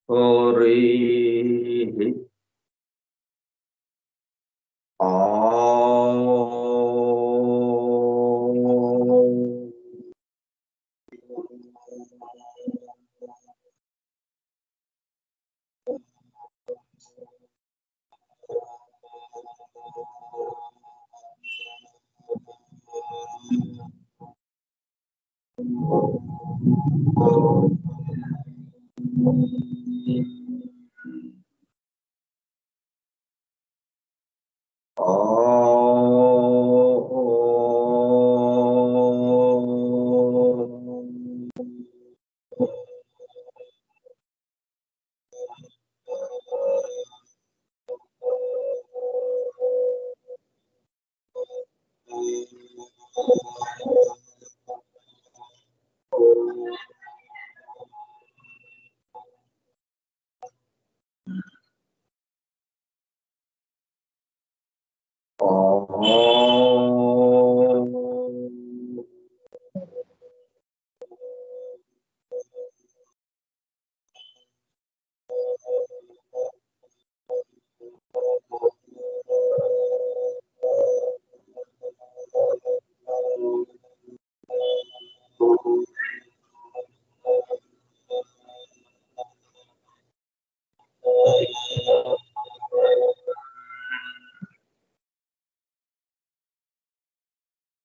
हरिः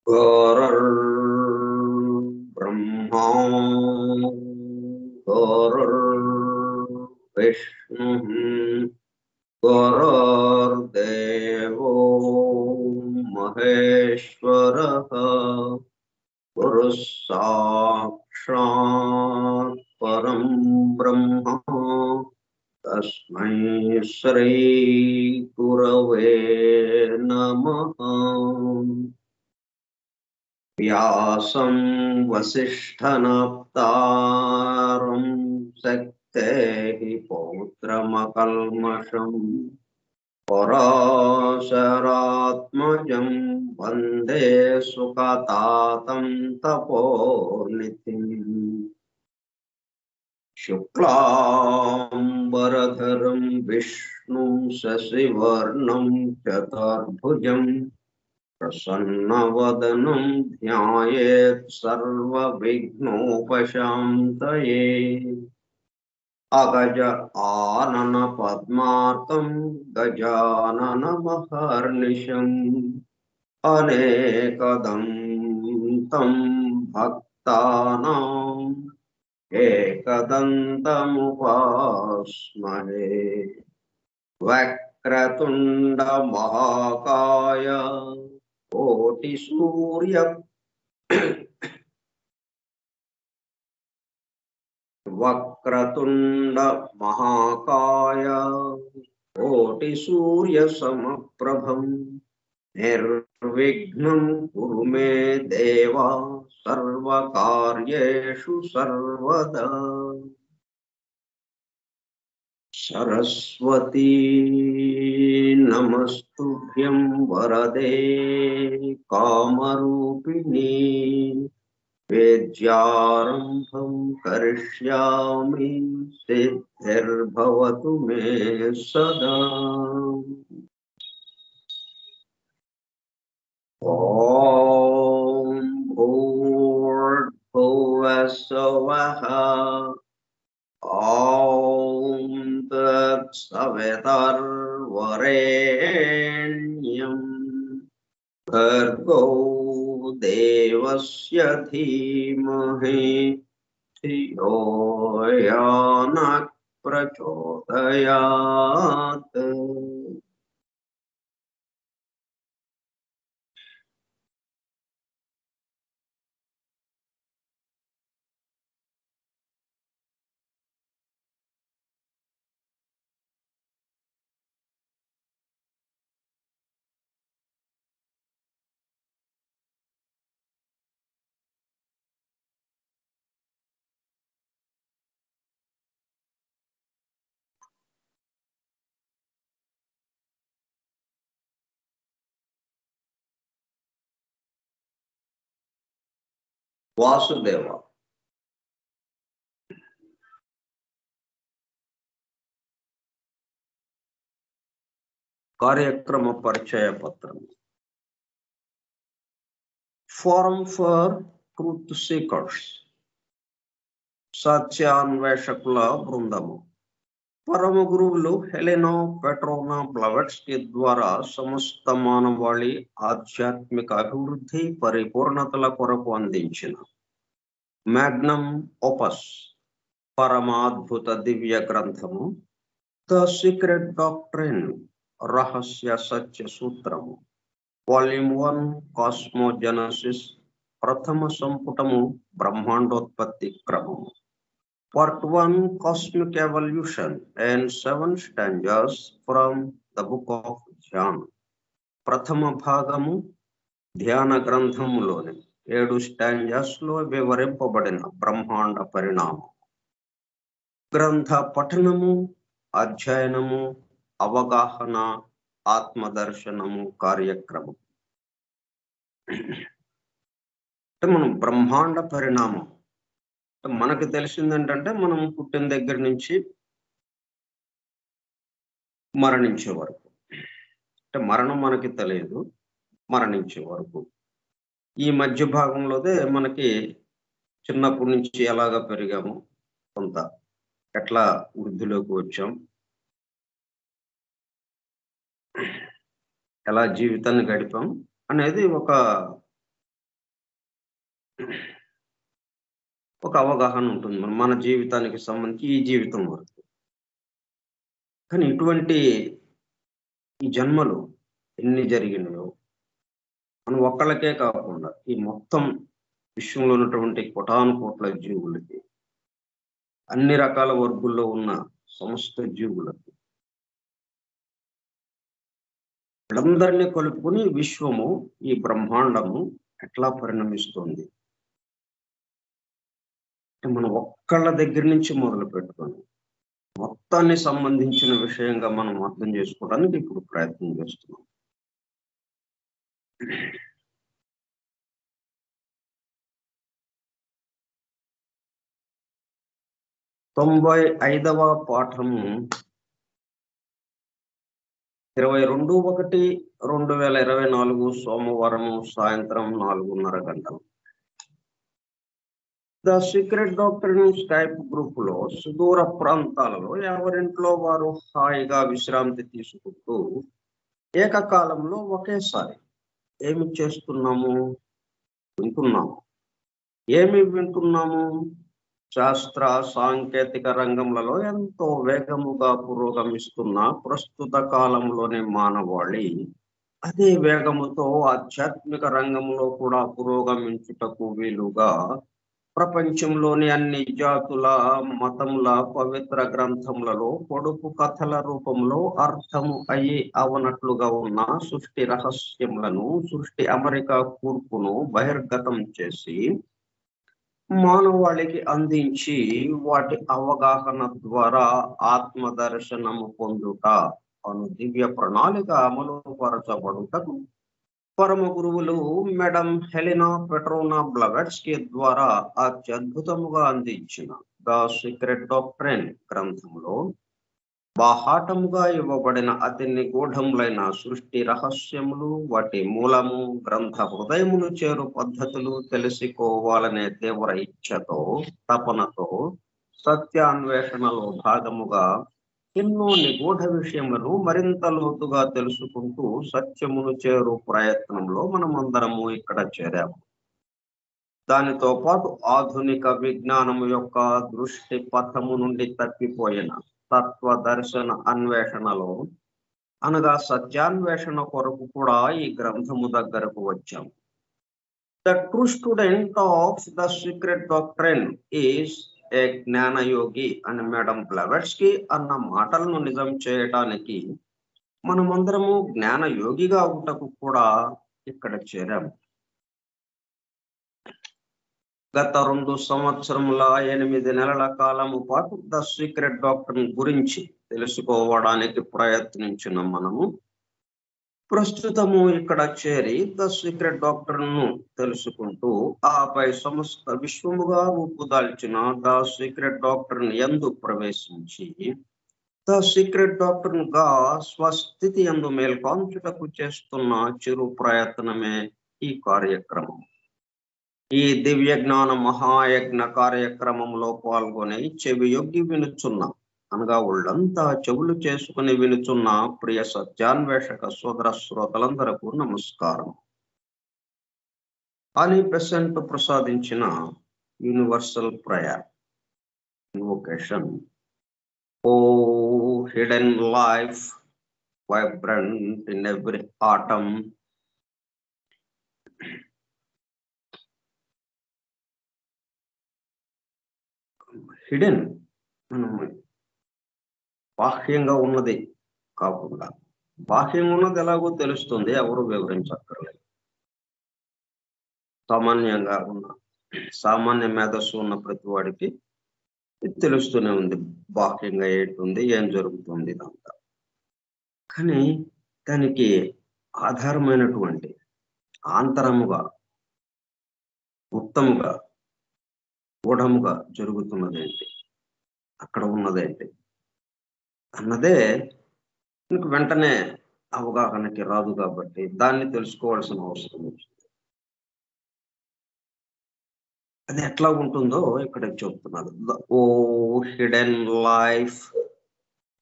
गुरुर्ब्रह्मा गुरुर्विष्णुः गुरुर्देवो महेश्वरः गुरुः साक्षात् परं ब्रह्म तस्मै श्री गुरवे नमः। व्यासं वसिष्ठनप्तारं शक्तेः पौत्रमकल्मषम् पराशरात्मजं वन्दे सुखतातं तपोनिधिम्। शुक्लाम्बरधरं विष्णुं शशिवर्णं चतुर्भुजं प्रसन्नवदनं ध्यायेत् सर्वविघ्नोपशान्तये। अगज आनन पद्मार्कं गजाननमहर्निशम् अनेकदन्तं भक्तानां एकदन्तमुपास्महे। वक्रतुण्ड महाकाय कोटिसूर्य वक्रतुण्ड महाकाय कोटिसूर्यसमप्रभं निर्विघ्नं कुरु मे देव सर्वकार्येषु सर्वदा। सरस्वती नमस्तुभ्यं वरदे कामरूपिणी विद्यारम्भं करिष्यामि सिद्धिर्भवतु मे सदा। ॐ भूर्भुवः स्वः ॐ तत्सवितुर्वरेण्यं भर्गो देवस्य धीमहि धियो यो नः प्रचोदयात्। वासुदेव కార్యక్రమ పరిచయ పత్రం. ఫోరం ఫర్ ట్రూత్ సీకర్స్, సత్యాన్వేషకుల బృందము. పరమ గురువులు హెలెనా పెట్రోనా బ్లవెట్స్కీ ద్వారా సమస్త మానవాళి ఆధ్యాత్మిక అభివృద్ధి పరిపూర్ణతల కొరకు అందించిన మ్యాగ్నమ్ ఓపస్ పరమాద్భుత దివ్య గ్రంథము ద సీక్రెట్ డాక్ట్రిన్, రహస్య సత్య సూత్రము, వాల్యూమ్ 1, కాస్మోజెనసిస్, ప్రథమ సంపుటము, బ్రహ్మాండోత్పత్తి క్రమము. Part 1, Cosmic Evolution and 7 stanzas from the Book of John. ప్రథమ భాగము ధ్యాన గ్రంథములోని 7 స్టాంజాస్ లో వివరింపబడిన బ్రహ్మాండ పరిణామం. గ్రంథ పఠనము, అధ్యయనము, అవగాహన, ఆత్మదర్శనము కార్యక్రమం. మనం బ్రహ్మాండ పరిణామం మనకు తెలిసింది ఏంటంటే, మనం పుట్టిన దగ్గర నుంచి మరణించే వరకు, అంటే మరణం మనకి తెలియదు, మరణించే వరకు ఈ మధ్య భాగంలోదే మనకి చిన్నప్పటి నుంచి ఎలాగా పెరిగాము, కొంత ఎట్లా వృద్ధిలోకి వచ్చాం, ఎలా జీవితాన్ని గడిపాం అనేది ఒక అవగాహన ఉంటుంది మన జీవితానికి సంబంధించి ఈ జీవితం వరకు. కానీ ఇటువంటి ఈ జన్మలు ఎన్ని జరిగినాయో మనం ఒక్కళ్ళకే కాకుండా ఈ మొత్తం విశ్వంలో ఉన్నటువంటి కోటాను కోట్ల జీవులకి, అన్ని రకాల వర్గుల్లో ఉన్న సమస్త జీవులకి, వీళ్ళందరినీ కలుపుకొని విశ్వము, ఈ బ్రహ్మాండము ఎట్లా పరిణమిస్తుంది, మనం ఒక్కళ్ళ దగ్గర నుంచి మొదలు పెట్టుకొని మొత్తాన్ని సంబంధించిన విషయంగా మనం అర్థం చేసుకోవడానికి ఇప్పుడు ప్రయత్నం చేస్తున్నాం. తొంభై 5వ పాఠము 22/1/2024 సోమవారము సాయంత్రం 4:30 గంటలు. The secret doctrine Skype group లో సుదూర ప్రాంతాలలో ఎవరింట్లో వారు హాయిగా విశ్రాంతి తీసుకుంటూ ఏకకాలంలో ఒకేసారి ఏమి చేస్తున్నాము, వింటున్నాము. ఏమి వింటున్నాము? శాస్త్ర సాంకేతిక రంగంలో ఎంతో వేగముగా పురోగమిస్తున్న ప్రస్తుత కాలంలోని మానవాళి అదే వేగముతో ఆధ్యాత్మిక రంగంలో కూడా పురోగమించుటకు వీలుగా ప్రపంచంలోని అన్ని జాతుల, మతముల పవిత్ర గ్రంథములలో పొడుపు కథల రూపంలో అర్థము అయ్యి అవనట్లుగా ఉన్న సృష్టి రహస్యములను, సృష్టి అమరిక కూర్పును బహిర్గతం చేసి మానవాళికి అందించి వాటి అవగాహన ద్వారా ఆత్మదర్శనము పొందుట అను దివ్య ప్రణాళిక అమలు పరచబడుటకు పరమ గురువులు మేడం హెలెనా పెట్రోనా బ్లవెట్స్కీ ద్వారా అత్యద్భుతముగా అందించిన ద సీక్రెట్ డాక్ట్రిన్ గ్రంథంలో బాహాటముగా ఇవ్వబడిన అతి నిగూఢములైన సృష్టి రహస్యములు, వాటి మూలము, గ్రంథ హృదయమును చేరు పద్ధతులు తెలుసుకోవాలనే తీవ్ర ఇచ్ఛతో, తపనతో సత్యాన్వేషణలో భాగముగా ఎన్నో నిగూఢ విషయములను మరింత లోతుగా తెలుసుకుంటూ సత్యమును చేరు ప్రయత్నంలో మనమందరము ఇక్కడ చేరాము. దానితో పాటు ఆధునిక విజ్ఞానము యొక్క దృష్టి పథము నుండి తప్పిపోయిన తత్వ దర్శన అన్వేషణలో, అనగా సత్యాన్వేషణ కొరకు కూడా ఈ గ్రంథము దగ్గరకు వచ్చాము. The true student of the secret doctrine is a జ్ఞానయోగి అని మేడం బ్లవెట్స్కీ అన్న మాటలను నిజం చేయటానికి మనమందరము జ్ఞానయోగిగా అవుటకు కూడా ఇక్కడ చేరాము. గత 2 సంవత్సరముల 8 నెలల కాలము పాటు ద సీక్రెట్ డాక్ట్రిన్ గురించి తెలుసుకోవడానికి ప్రయత్నించిన మనము ప్రస్తుతము ఇక్కడ చేరి ద సీక్రెట్ డాక్ట్రిన్ ను తెలుసుకుంటూ ఆపై సమస్త విశ్వముగా రూపుదాల్చిన ద సీక్రెట్ డాక్ట్రిన్ యందు ప్రవేశించి ద సీక్రెట్ డాక్టర్ గా స్వస్థితి యందు మేల్కొంచుటకు చేస్తున్న చిరు ప్రయత్నమే ఈ కార్యక్రమం. ఈ దివ్య జ్ఞాన మహాయజ్ఞ కార్యక్రమంలో పాల్గొని చెవి యొగ్గి వినుచున్న, అనగా ఒళ్ళంతా చెవులు చేసుకుని వినుచున్న ప్రియ సత్యాన్వేషక సోదర శ్రోతలందరకు నమస్కారం. అని పెసెంట్ ప్రసాదించిన universal prayer invocation. O hidden life, vibrant in every atom, hidden మనం బాహ్యంగా ఉన్నది కాకుండా, బాహ్యంగా ఉన్నది ఎలాగో తెలుస్తుంది, ఎవరు వివరించక్కర్లేదు. సామాన్యంగా ఉన్న సామాన్య మేధస్సు ఉన్న ప్రతి వాడికి ఇది తెలుస్తూనే ఉంది, బాహ్యంగా ఏంటుంది, ఏం జరుగుతుంది ఇదంతా. కానీ దానికి ఆధారమైనటువంటి ఆంతరముగా, గుప్తముగా, గూఢముగా జరుగుతున్నదేంటి, అక్కడ ఉన్నదేంటి అన్నదే మీకు వెంటనే అవగాహనకి రాదు. కాబట్టి దాన్ని తెలుసుకోవాల్సిన అవసరం వచ్చింది. అది ఎట్లా ఉంటుందో ఇక్కడ చెప్తున్నారు. O hidden life,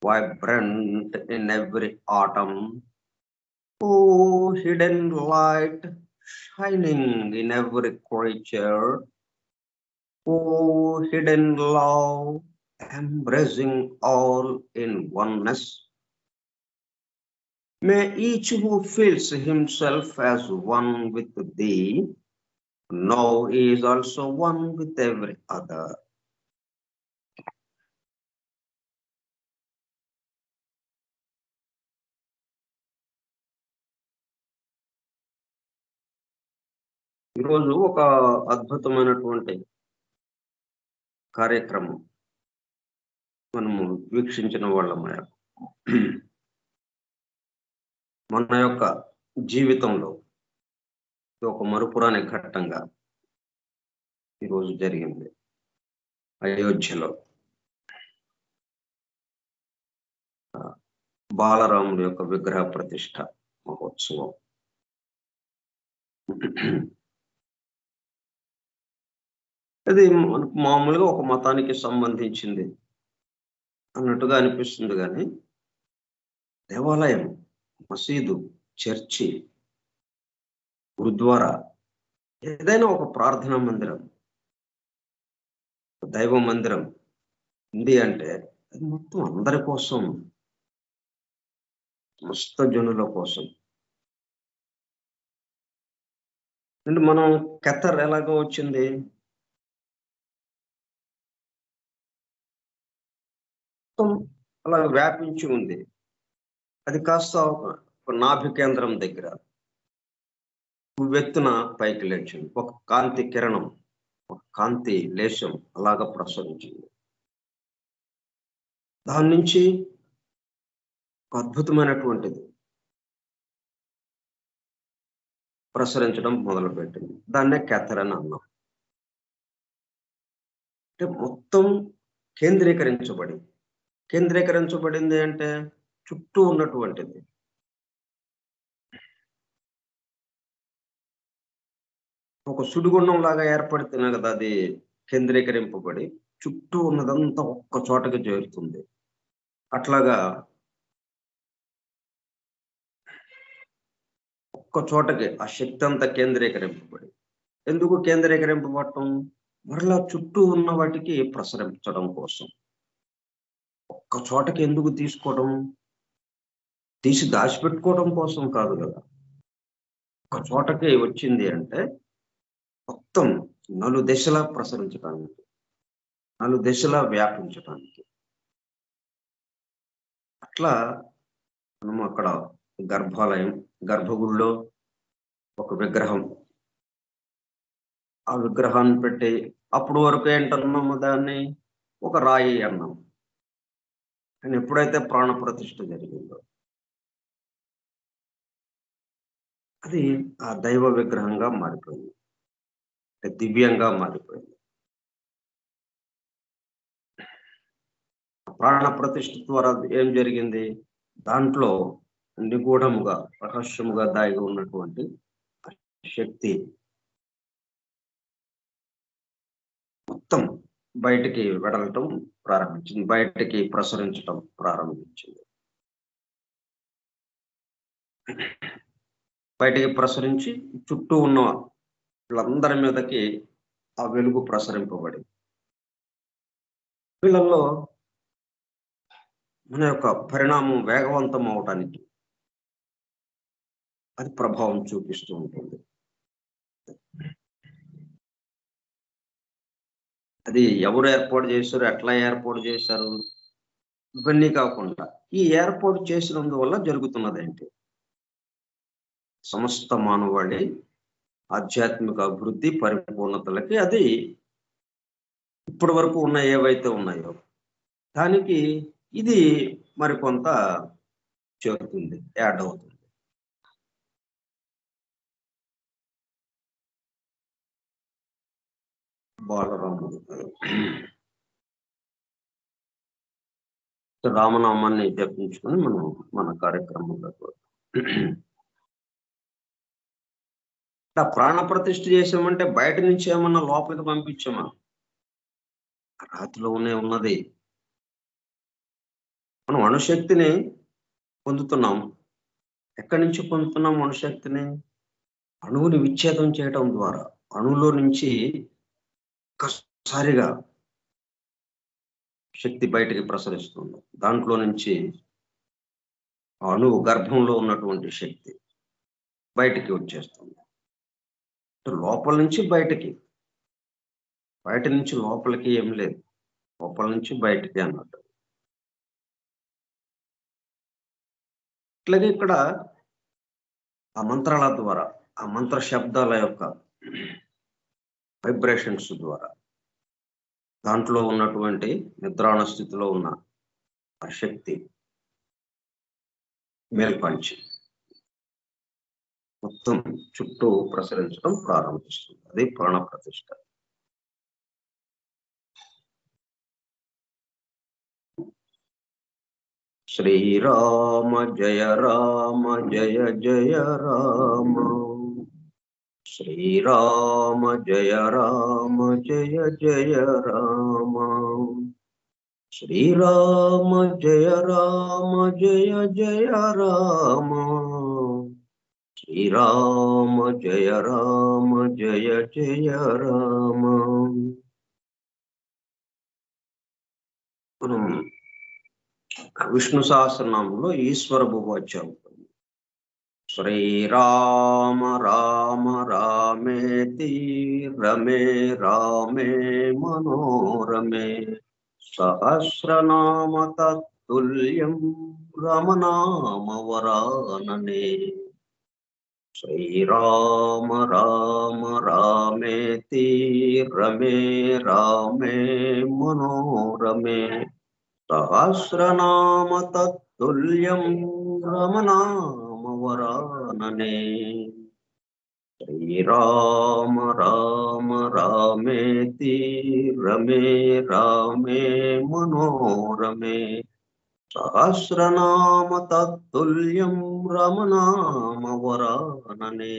vibrant in every atom, oh hidden light shining in every creature, oh hidden love embracing all in oneness, may each who feels himself as one with thee know he is also one with every other. ఈరోజు ఒక అద్భుతమైనటువంటి కార్యక్రమం మనము వీక్షించిన వాళ్ళమయ్యా. మన యొక్క జీవితంలో ఒక మరుపురాని ఘట్టంగా ఈరోజు జరిగింది. అయోధ్యలో బాలరాముడి యొక్క విగ్రహ ప్రతిష్ఠ మహోత్సవం. అది మనకు మామూలుగా ఒక మతానికి సంబంధించింది అన్నట్టుగా అనిపిస్తుంది. కానీ దేవాలయం, మసీదు, చర్చి, గురుద్వారా, ఏదైనా ఒక ప్రార్థనా మందిరం, దైవ మందిరం ఉంది అంటే అది మొత్తం అందరి కోసం, సమస్త జనుల కోసం. అంటే మనం ఖతర్ ఎలాగో వచ్చింది, అలా వ్యాపించి ఉంది. అది కాస్త ఒక నాభి కేంద్రం దగ్గర వ్యక్తున పైకి లేచింది. ఒక కాంతి కిరణం, ఒక కాంతి లేశం అలాగా ప్రసరించింది. దాని నుంచి ఒక అద్భుతమైనటువంటిది ప్రసరించడం మొదలుపెట్టింది. దాన్నే ఖతర్ అని అన్నాం. అంటే మొత్తం కేంద్రీకరించబడింది అంటే చుట్టూ ఉన్నటువంటిది. ఒక సుడిగుండం లాగా ఏర్పడితేనే కదా అది కేంద్రీకరింపబడి చుట్టూ ఉన్నదంతా ఒక్క చోటకి చేరుతుంది. అట్లాగా ఒక్క చోటకి ఆ శక్తి అంతా కేంద్రీకరింపబడి, ఎందుకు కేంద్రీకరింపబడటం? మరలా చుట్టూ ఉన్న వాటికి ప్రసరించడం కోసం. ఒక్క చోటకి ఎందుకు తీసుకోవడం? తీసి దాచిపెట్టుకోవడం కోసం కాదు కదా. ఒక చోటకి వచ్చింది అంటే మొత్తం నలుదిశలా ప్రసరించడానికి, నలుదిశలా వ్యాపించడానికి. అట్లా మనం అక్కడ గర్భాలయం, గర్భగుడిలో ఒక విగ్రహం, ఆ విగ్రహాన్ని పెట్టి అప్పుడు వరకు ఏంటన్నాము, దాన్ని ఒక రాయి అన్నాం. కానీ ఎప్పుడైతే ప్రాణ ప్రతిష్ఠ జరిగిందో అది ఆ దైవ విగ్రహంగా మారిపోయింది, దివ్యంగా మారిపోయింది. ప్రాణ ప్రతిష్ఠ ద్వారా ఏం జరిగింది? దాంట్లో నిగూఢముగా రహస్యముగా దాగి ఉన్నటువంటి శక్తి మొత్తం బయటికి వెడలటం ప్రారంభించింది, బయటికి ప్రసరించటం ప్రారంభించింది. బయటికి ప్రసరించి చుట్టూ ఉన్న వీళ్ళందరి మీదకి ఆ వెలుగు ప్రసరింపబడింది. వీళ్ళల్లో మన యొక్క పరిణామం వేగవంతం అవటానికి అది ప్రభావం చూపిస్తూ ఉంటుంది. అది ఎవరు ఏర్పాటు చేశారు, ఎట్లా ఏర్పాటు చేశారు ఇవన్నీ కాకుండా ఈ ఏర్పాటు చేసినందువల్ల జరుగుతున్నది ఏంటి? సమస్త మానవాళి ఆధ్యాత్మిక అభివృద్ధి పరిపూర్ణతలకి అది ఇప్పటి వరకు ఉన్న ఏవైతే ఉన్నాయో దానికి ఇది మరికొంత చేరుతుంది, యాడ్ అవుతుంది. బాలరాముడు రామనామాన్ని జపించుకొని మనం మన కార్యక్రమంలో ప్రాణ ప్రతిష్ఠ చేసామంటే బయట నుంచి ఏమన్నా లోపలికి పంపించామా? రాతిలో ఉన్నది. మనం అణుశక్తిని పొందుతున్నాం. ఎక్కడి నుంచి పొందుతున్నాం అణుశక్తిని? అణువుని విచ్ఛేదం చేయడం ద్వారా అణువులో నుంచి ఒక్కసారిగా శక్తి బయటికి ప్రసరిస్తుంది. దాంట్లో నుంచి అణువు గర్భంలో ఉన్నటువంటి శక్తి బయటికి వచ్చేస్తుంది. లోపల నుంచి బయటికి, బయట నుంచి లోపలికి ఏం లేదు, లోపల నుంచి బయటికి అన్నట్టు. అట్లాగే ఇక్కడ ఆ మంత్రాల ద్వారా, ఆ మంత్ర శబ్దాల యొక్క వైబ్రేషన్స్ ద్వారా దాంట్లో ఉన్నటువంటి నిద్రాణ స్థితిలో ఉన్న ఆ శక్తి మేల్పంచి మొత్తం చుట్టూ ప్రసరించడం ప్రారంభిస్తుంది. అది ప్రాణ ప్రతిష్ఠ. శ్రీరామ జయ రామ జయ జయ రామ, శ్రీరామ జయ రామ జయ జయ రామ, శ్రీరామ జయ రామ జయ జయ రామ, శ్రీరామ జయ రామ జయ జయ రామ. మనం విష్ణు సహస్రనామంలో ఈశ్వర భువాచ్యం శ్రీరామ రామ రామేతి రమే రామే మనోరమే సహస్రనామ తత్తుల్యం రమనామ వరాననే. శ్రీరామ రామ రామేతి రమే రామే మనోరమే సహస్రనామ తత్తుల్యం రమనామ వరాననే. శ్రీరామ రామ రామేతి రమే రామే మనోరమే సహస్రనామ తత్తుల్యం రమనామ వరాననే.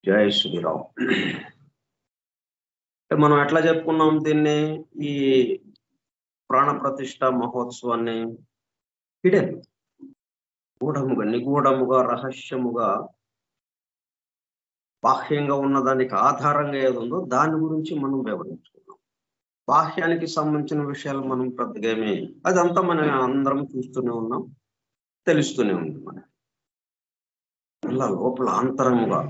జై శ్రీరామ్. మనం ఎట్లా చెప్పుకున్నాం దీన్ని? ఈ ప్రాణ ప్రతిష్ఠ మహోత్సవాన్ని హిడెన్, గూఢముగా నిగూఢముగా రహస్యముగా బాహ్యంగా ఉన్నదానికి ఆధారంగా ఏది ఉందో దాని గురించి మనం వివరించుకున్నాం. బాహ్యానికి సంబంధించిన విషయాలు మనం పెద్దగా ఏమి, అదంతా మనం అందరం చూస్తూనే ఉన్నాం, తెలుస్తూనే ఉంది మనకి. ఇలా లోపల ఆంతరముగా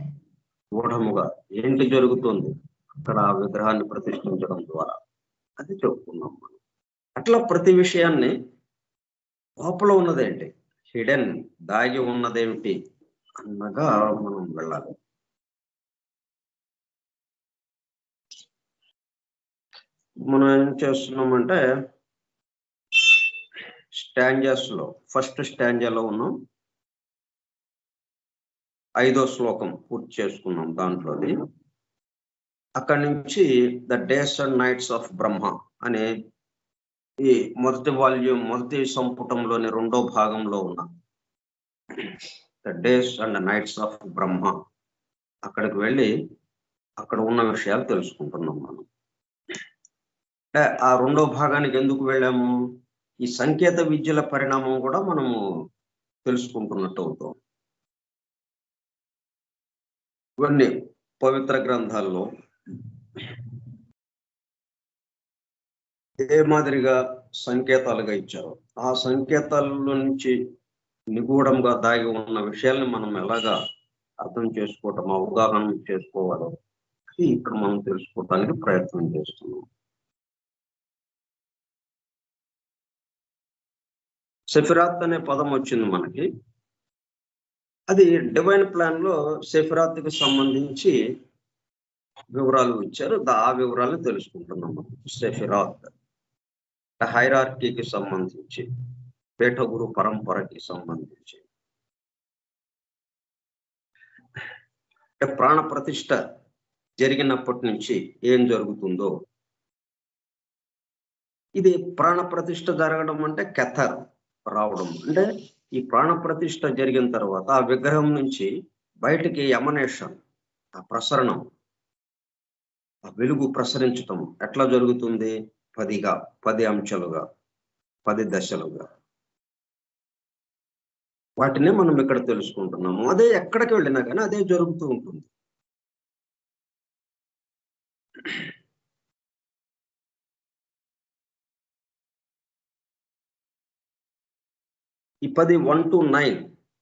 గూఢముగా ఏంటి జరుగుతుంది అక్కడ ఆ విగ్రహాన్ని ప్రతిష్ఠించడం ద్వారా అది చెప్పుకున్నాం మనం. అట్లా ప్రతి విషయాన్ని లోపల ఉన్నదేంటి, హిడెన్ దాగి ఉన్నదేమిటి అన్నగా మనం వెళ్ళాలి. మనం ఏం చేస్తున్నామంటే స్టాంజాస్ లో ఫస్ట్ స్టాంజాలో ఉన్నాం, 5వ శ్లోకం పూర్తి చేసుకున్నాం. దాంట్లోది అక్కడి నుంచి the days and nights of Brahma అనే ఈ మొదటి సంపుటంలోని 2వ భాగంలో ఉన్న the days and nights of Brahma అక్కడికి వెళ్ళి అక్కడ ఉన్న విషయాలు తెలుసుకుంటున్నాం మనం. అంటే ఆ 2వ భాగానికి ఎందుకు వెళ్ళాము? ఈ సంకేత విద్యల పరిణామం కూడా మనము తెలుసుకుంటున్నట్టు అవుతాం. ఇవన్నీ పవిత్ర గ్రంథాల్లో ఏ మాదిరిగా సంకేతాలుగా ఇచ్చారో ఆ సంకేతాల నుంచి నిగూఢంగా దాగి ఉన్న విషయాల్ని మనం ఎలాగా అర్థం చేసుకోవటం, అవగాహన చేసుకోవాలో అది ఇక్కడ మనం తెలుసుకోవటానికి ప్రయత్నం చేస్తున్నాం. సెఫిరాత్ అనే పదం వచ్చింది మనకి. అది డివైన్ ప్లాన్ లో సెఫిరాత్కి సంబంధించి వివరాలు ఇచ్చారు. ఆ వివరాలను తెలుసుకుంటున్నాం. సెఫిరాత్ హైరార్కీకి సంబంధించి, పీఠగురు పరంపరకి సంబంధించి, ప్రాణ ప్రతిష్ఠ జరిగినప్పటి నుంచి ఏం జరుగుతుందో, ఇది ప్రాణ ప్రతిష్ఠ జరగడం అంటే కెథర్ రావడం. అంటే ఈ ప్రాణ ప్రతిష్ఠ జరిగిన తర్వాత ఆ విగ్రహం నుంచి బయటికి ఎమనేషన్, ఆ ప్రసరణం, ఆ వెలుగు ప్రసరించటం ఎట్లా జరుగుతుంది? 10 అంచెలుగా, 10 దశలుగా. వాటినే మనం ఇక్కడ తెలుసుకుంటున్నాము. అదే ఎక్కడికి వెళ్ళినా కానీ అదే జరుగుతూ ఉంటుంది. ఈ 10 1 to 9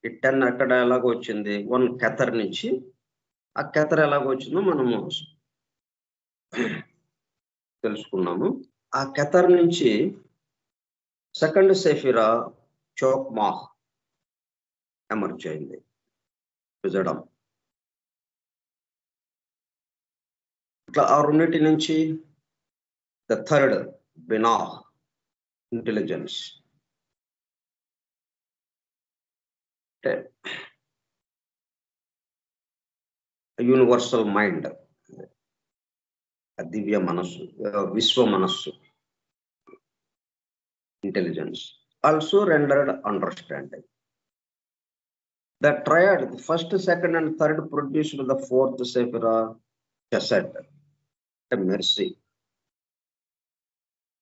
ఈ 10 అక్కడ ఎలాగో వచ్చింది? 1 కెథర్ నుంచి. ఆ కెథర్ ఎలాగో వచ్చిందో మనము తెలుసుకున్నాము. ఆ కెథర్ నుంచి సెకండ్ సెఫిరా చోక్మాహ్ ఎమర్జ్ అయింది, విజడం. ఇట్లా ఆ రెండింటి నుంచి ద థర్డ్ బినాహ్ ఇంటెలిజెన్స్, అంటే యూనివర్సల్ మైండ్, దివ్య మనస్సు, విశ్వ మనస్సు, intelligence. Also rendered understanding. The triad, the first, second, and third produced the fourth sephira, chesed, mercy,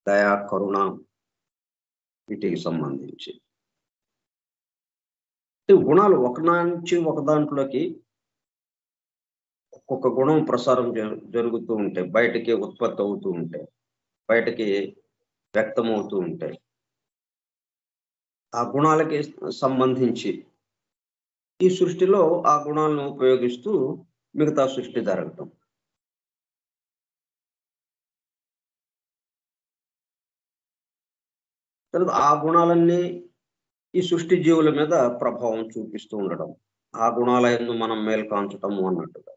దయా, కరుణ, వీటికి సంబంధించి గుణాలు నుంచి ఒక దాంట్లోకి ఒక్కొక్క గుణం ప్రసారం జరుగుతూ ఉంటాయి, బయటికి ఉత్పత్తి అవుతూ ఉంటాయి, బయటికి వ్యక్తం అవుతూ ఉంటాయి. ఆ గుణాలకి సంబంధించి ఈ సృష్టిలో ఆ గుణాలను ఉపయోగిస్తూ మిగతా సృష్టి జరగటం. తర్వాత ఆ గుణాలన్నీ ఈ సృష్టి జీవుల మీద ప్రభావం చూపిస్తూ ఉండడం, ఆ గుణాల యందు మనం మేల్కాంచటము అన్నట్టుగా.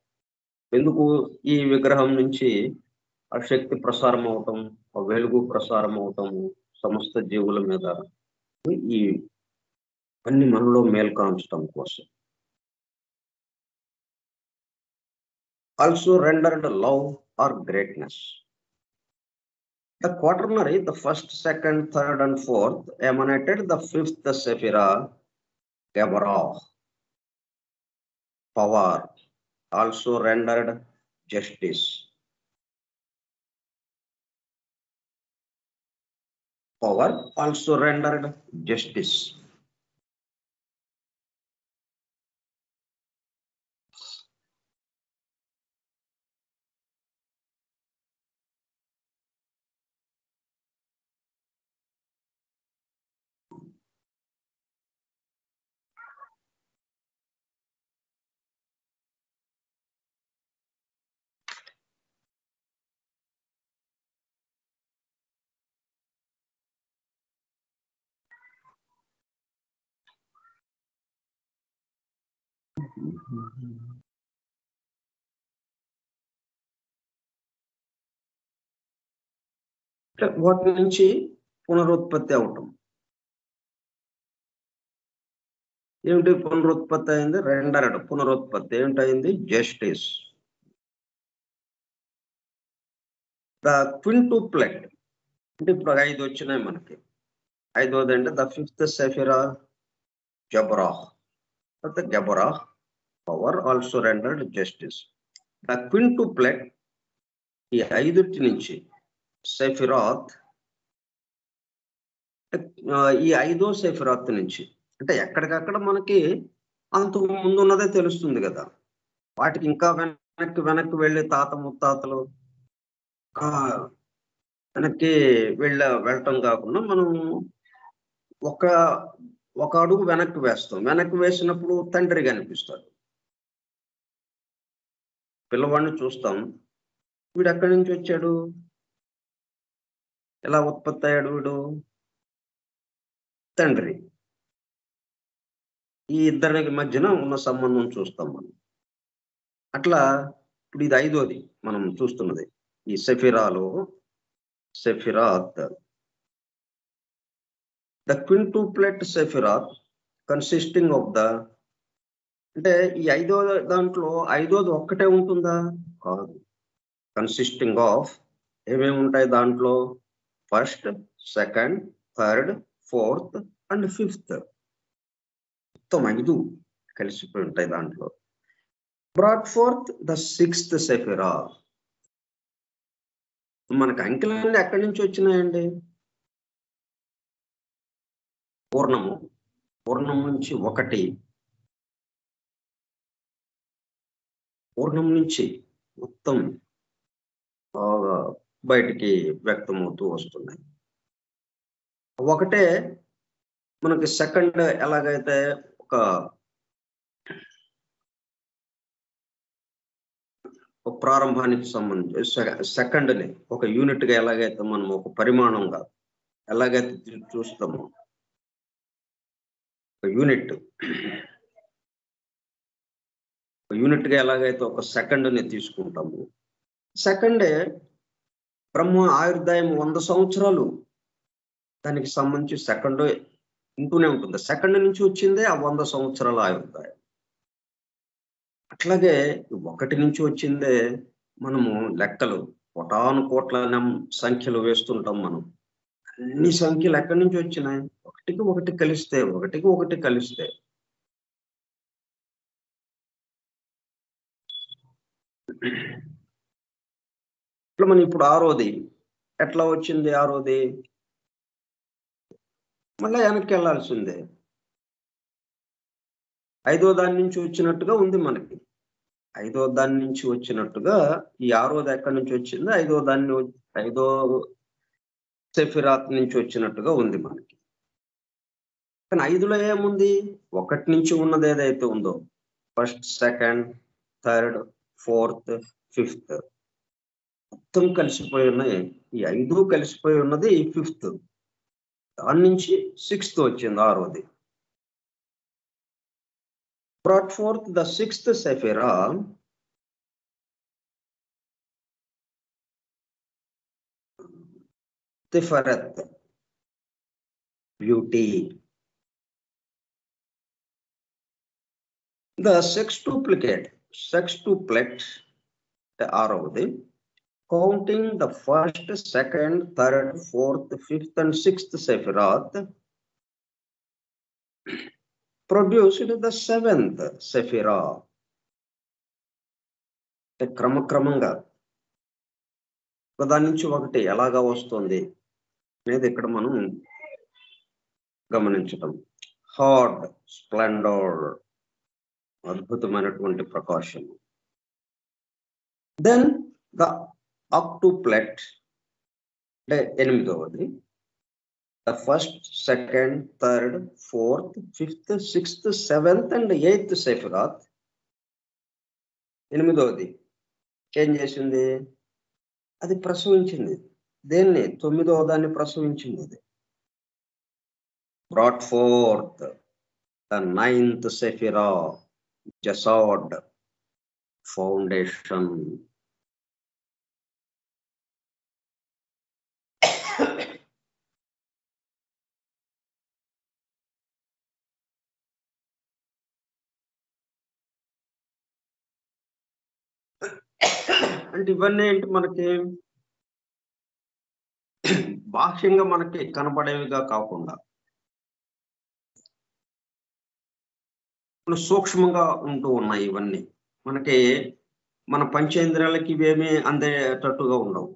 ఎందుకు? ఈ విగ్రహం నుంచి ఆ శక్తి ప్రసారం అవటం, ఆ వెలుగు ప్రసారం అవటము సమస్త జీవుల మీద, ఈ అన్ని మనలో మేల్కాంచటం కోసం. Also rendered love or greatness. The quaternary, the first, second, third, and fourth, emanated the fifth sephira, Gabarah, power, also rendered justice. Power, also rendered justice. వాటి నుంచి పునరుత్పత్తి అవటం. ఏమిటి పునరుత్పత్తి అయింది? రెండర్డ్ పునరుత్పత్తి. ఏమిటైంది? జస్టిస్. ద క్వింటుప్లెట్ అంటే ఇప్పుడు 5 వచ్చినాయి మనకి. 5వది అంటే ద 5th సెఫిరా జబరాహ్, Geburah power also rendered justice. The quintuplet ఈ 5 నుంచి సెఫిరాత్, ఈ 5వ సెఫిరాత్ నుంచి అంటే ఎక్కడికక్కడ మనకి అంతకు ముందు ఉన్నదే తెలుస్తుంది కదా. వాటికి ఇంకా వెనక్కి వెళ్ళి తాత ముత్తాతలు వెనక్కి వెళ్ళటం కాకుండా మనం ఒక అడుగు వెనక్కి వేస్తాం. వెనక్కి వేసినప్పుడు తండ్రి కనిపిస్తాడు. పిల్లవాడిని చూస్తాం, వీడు ఎక్కడి నుంచి వచ్చాడు, ఎలా ఉత్పత్తి అయ్యాడు వీడు, తండ్రి. ఈ ఇద్దరికి మధ్యన ఉన్న సంబంధం చూస్తాం మనం. అట్లా ఇప్పుడు ఇది 5వది మనం చూస్తున్నది. ఈ సెఫిరాలో సెఫిరాత్, ద క్వింటుప్లెట్ సెఫిరాత్ కన్సిస్టింగ్ ఆఫ్ ద, అంటే ఈ 5వ దాంట్లో 5వది ఒక్కటే ఉంటుందా? కాదు. కన్సిస్టింగ్ ఆఫ్ ఏమేమి ఉంటాయి దాంట్లో? First, second, third, fourth and fifth. మొత్తం 5 కలిసిపోయి ఉంటాయి దాంట్లో. Brought fourth the 6th సెఫిరా. మనకు అంకెలన్నీ ఎక్కడి నుంచి వచ్చినాయండి? పూర్ణం నుంచి 1, పూర్ణం నుంచి మొత్తం బయటికి వ్యక్తమవుతూ వస్తున్నాయి. ఒకటే మనకి సెకండ్ ఎలాగైతే ఒక ప్రారంభానికి సంబంధించి సెకండ్ని ఒక యూనిట్ గా ఎలాగైతే మనం ఒక పరిమాణంగా ఎలాగైతే చూస్తామో, ఒక యూనిట్ గా ఎలాగైతే ఒక సెకండ్ని తీసుకుంటాము, సెకండే బ్రహ్మ ఆయుర్దాయం 100 సంవత్సరాలు దానికి సంబంధించి సెకండ్ ఉంటూనే ఉంటుంది. సెకండ్ నుంచి వచ్చిందే ఆ 100 సంవత్సరాల ఆయుర్దాయం. అట్లాగే 1 నుంచి వచ్చిందే మనము లెక్కలు కోటాను కోట్ల సంఖ్యలు వేస్తుంటాం మనం. అన్ని సంఖ్యలు ఎక్కడి నుంచి వచ్చినాయి? ఒకటికి ఒకటి కలిస్తే ఇట్లా మనం ఇప్పుడు 6వది ఎట్లా వచ్చింది? 6వది మళ్ళీ వెనక్కి వెళ్ళాల్సిందే. 5వ దాని నుంచి వచ్చినట్టుగా ఉంది మనకి. 5వ దాని నుంచి వచ్చినట్టుగా ఈ 6వది ఎక్కడి నుంచి వచ్చింది? 5వ సెఫిరాత్ నుంచి వచ్చినట్టుగా ఉంది మనకి. కానీ 5లో ఏముంది? 1 నుంచి ఉన్నది ఏదైతే ఉందో, first, second, third, fourth, fifth మొత్తం కలిసిపోయి ఉన్నాయి. ఈ 5 కలిసిపోయి ఉన్నది ఈ 5th. దాని నుంచి 6th వచ్చింది, 6వది. brought forth the 6th sephira, Tiferet, beauty. The sextuplet, the 6వది, counting the first, second, third, fourth, fifth and 6th sephiroth, produced the 7th sephira. క్రమంగా దాని నుంచి ఒకటి ఎలాగా వస్తుంది అనేది ఇక్కడ మనం గమనించటం. హార్డ్ స్ప్లెండర్, అద్భుతమైనటువంటి ప్రకాశం. దెన్ ద ఆక్టుప్లెట్ అంటే 8వది, the first, second, third, fourth, fifth, 6th, 7th and 8th sephirot. 8వది ఏం చేసింది? అది ప్రసవించింది. దేన్ని? 9వ దాన్ని ప్రసవించింది. అది brought forth the 9th sephira, Jasad, foundation. అంటే ఇవన్నీ ఏంటి మనకి? బాహ్యంగా మనకి కనబడేవిగా కాకుండా సూక్ష్మంగా ఉంటూ ఉన్నాయి ఇవన్నీ. మనకి మన పంచేంద్రియాలకి ఇవేమీ అందేటట్టుగా ఉండవు.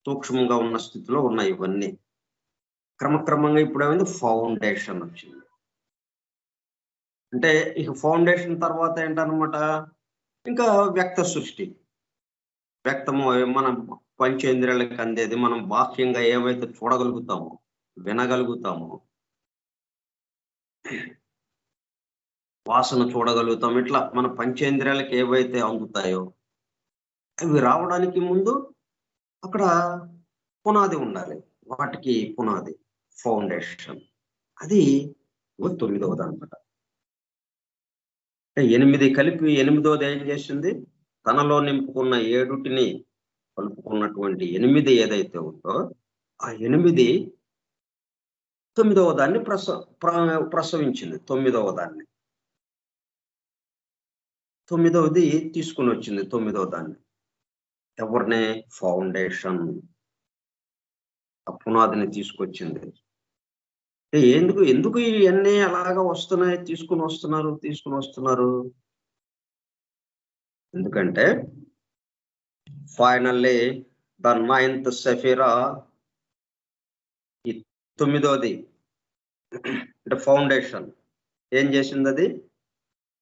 సూక్ష్మంగా ఉన్న స్థితిలో ఉన్నాయి ఇవన్నీ. క్రమక్రమంగా ఇప్పుడేమైంది ఫౌండేషన్ వచ్చింది. అంటే ఇక ఫౌండేషన్ తర్వాత ఏంటనమాట, ఇంకా వ్యక్త సృష్టి. వ్యక్తము మన పంచేంద్రియాలకు అందేది మనం బాహ్యంగా ఏవైతే చూడగలుగుతామో, వినగలుగుతామో, వాసన చూడగలుగుతాం. ఇట్లా మన పంచేంద్రియాలకు ఏవైతే అందుతాయో అవి రావడానికి ముందు అక్కడ పునాది ఉండాలి. వాటికి పునాది ఫౌండేషన్. అది 9వది అనమాట. 8 కలిపి 8వది ఏం చేసింది, తనలో నింపుకున్న 7టిని కలుపుకున్నటువంటి 8 ఏదైతే ఉందో ఆ 8 9వ దాన్ని ప్రసవించింది. 9వ దాన్ని 9వది తీసుకుని వచ్చింది. 9వ దాన్ని ఎవరిని, ఫౌండేషన్, ఆ పునాదిని తీసుకొచ్చింది. ఎందుకు ఇవన్నీ అలాగా వస్తున్నాయి, తీసుకుని వస్తున్నారు. ఎందుకంటే ఫైనల్లీ ద 9th సెఫిరా, ఈ 9వది అంటే ఫౌండేషన్ ఏం చేసింది, అది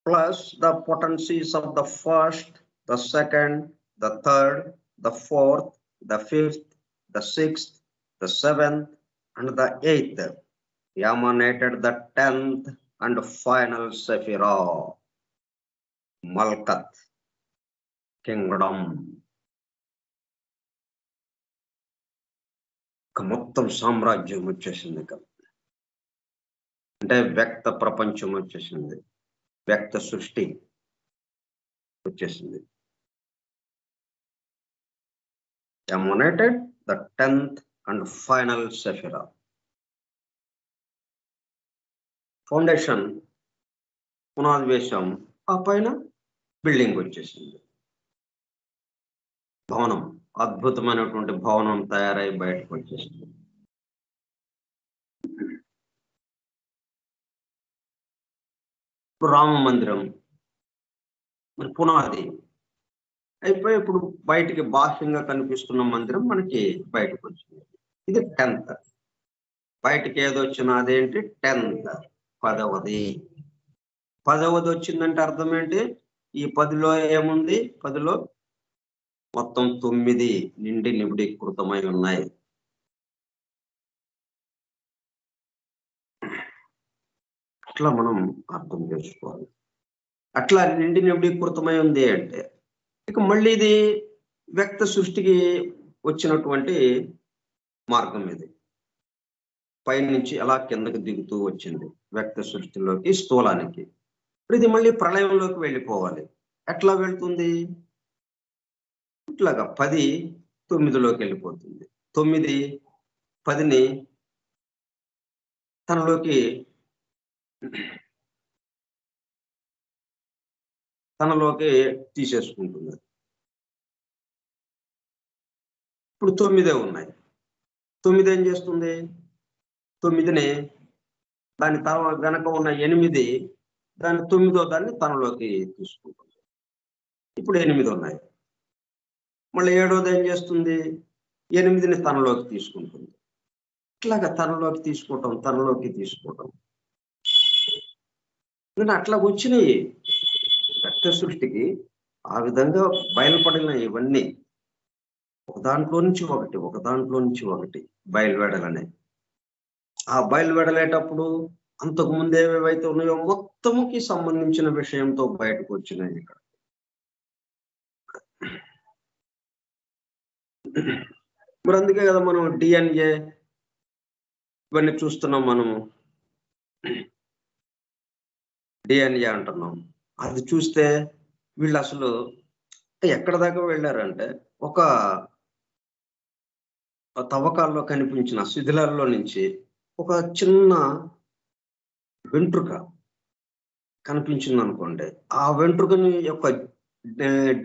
plus the potencies of the first, the second, the third, the fourth, the fifth, the sixth, the seventh and the 8th emanated the 10th and final sephira, Malkat, kingdom. మొత్తం సామ్రాజ్యం వచ్చేసింది. అంటే వ్యక్త ప్రపంచం వచ్చేసింది, వ్యక్త సృష్టి వచ్చేసింది. emanated the 10th and final sephira. Foundation పునాది వేశాం, ఆ పైన బిల్డింగ్ వచ్చేసింది. భవనం, అద్భుతమైనటువంటి భవనం తయారై బయటకు వచ్చేసింది. రామ మందిరం మరి పునాది అయిపోయి ఇప్పుడు బయటికి బాహ్యంగా కనిపిస్తున్న మందిరం మనకి బయటకు వచ్చింది. ఇది 10th. బయటికి ఏదొచ్చినా అదేంటి, 10th, 10వది. 10వది వచ్చిందంటే అర్థం ఏంటి, ఈ 10లో ఏముంది, 10లో మొత్తం 9 నిండి నిబిడీకృతమై ఉన్నాయి. అట్లా మనం అర్థం చేసుకోవాలి. అట్లా నిండి నిబిడీకృతమై ఉంది అంటే ఇక మళ్ళీ ఇది వ్యక్త సృష్టికి వచ్చినటువంటి మార్గం. ఇది పైనుంచి అలా కిందకి దిగుతూ వచ్చింది వ్యక్త సృష్టిలోకి, స్థూలానికి. ఇది మళ్ళీ ప్రళయంలోకి వెళ్ళిపోవాలి. ఎట్లా వెళ్తుంది, ఇట్లాగా 10 9లోకి వెళ్ళిపోతుంది. 9 10ని తనలోకి తీసేసుకుంటుంది. ఇప్పుడు 9 ఉన్నాయి. 9 ఏం చేస్తుంది, 9ని దాని తర్వాత వెనక ఉన్న 8 దాని 9వ దాన్ని తనలోకి తీసుకుంటుంది. ఇప్పుడు 8 ఉన్నాయి. మళ్ళీ 7వది ఏం చేస్తుంది, 8ని తనలోకి తీసుకుంటుంది. ఇట్లాగా తనలోకి తీసుకోవటం. అట్లా వచ్చినాయి వ్యక్త సృష్టికి. ఆ విధంగా బయలుపడిన ఇవన్నీ ఒక దాంట్లో నుంచి ఒకటి బయలువెడలనే. ఆ బయలువెడలేటప్పుడు అంతకు ముందు ఏవేవైతే ఉన్నాయో మొత్తముకి సంబంధించిన విషయంతో బయటకు వచ్చినాయి ఇక్కడ. మరి అందుకే కదా మనం DNA ఇవన్నీ చూస్తున్నాం. మనము DNA అంటున్నాం. అది చూస్తే వీళ్ళు అసలు ఎక్కడ దాకా వెళ్ళారంటే, ఒక తవ్వకాల్లో కనిపించిన శిథిలాల్లో నుంచి ఒక చిన్న వెంట్రుక కనిపించింది అనుకోండి. ఆ వెంట్రుకని యొక్క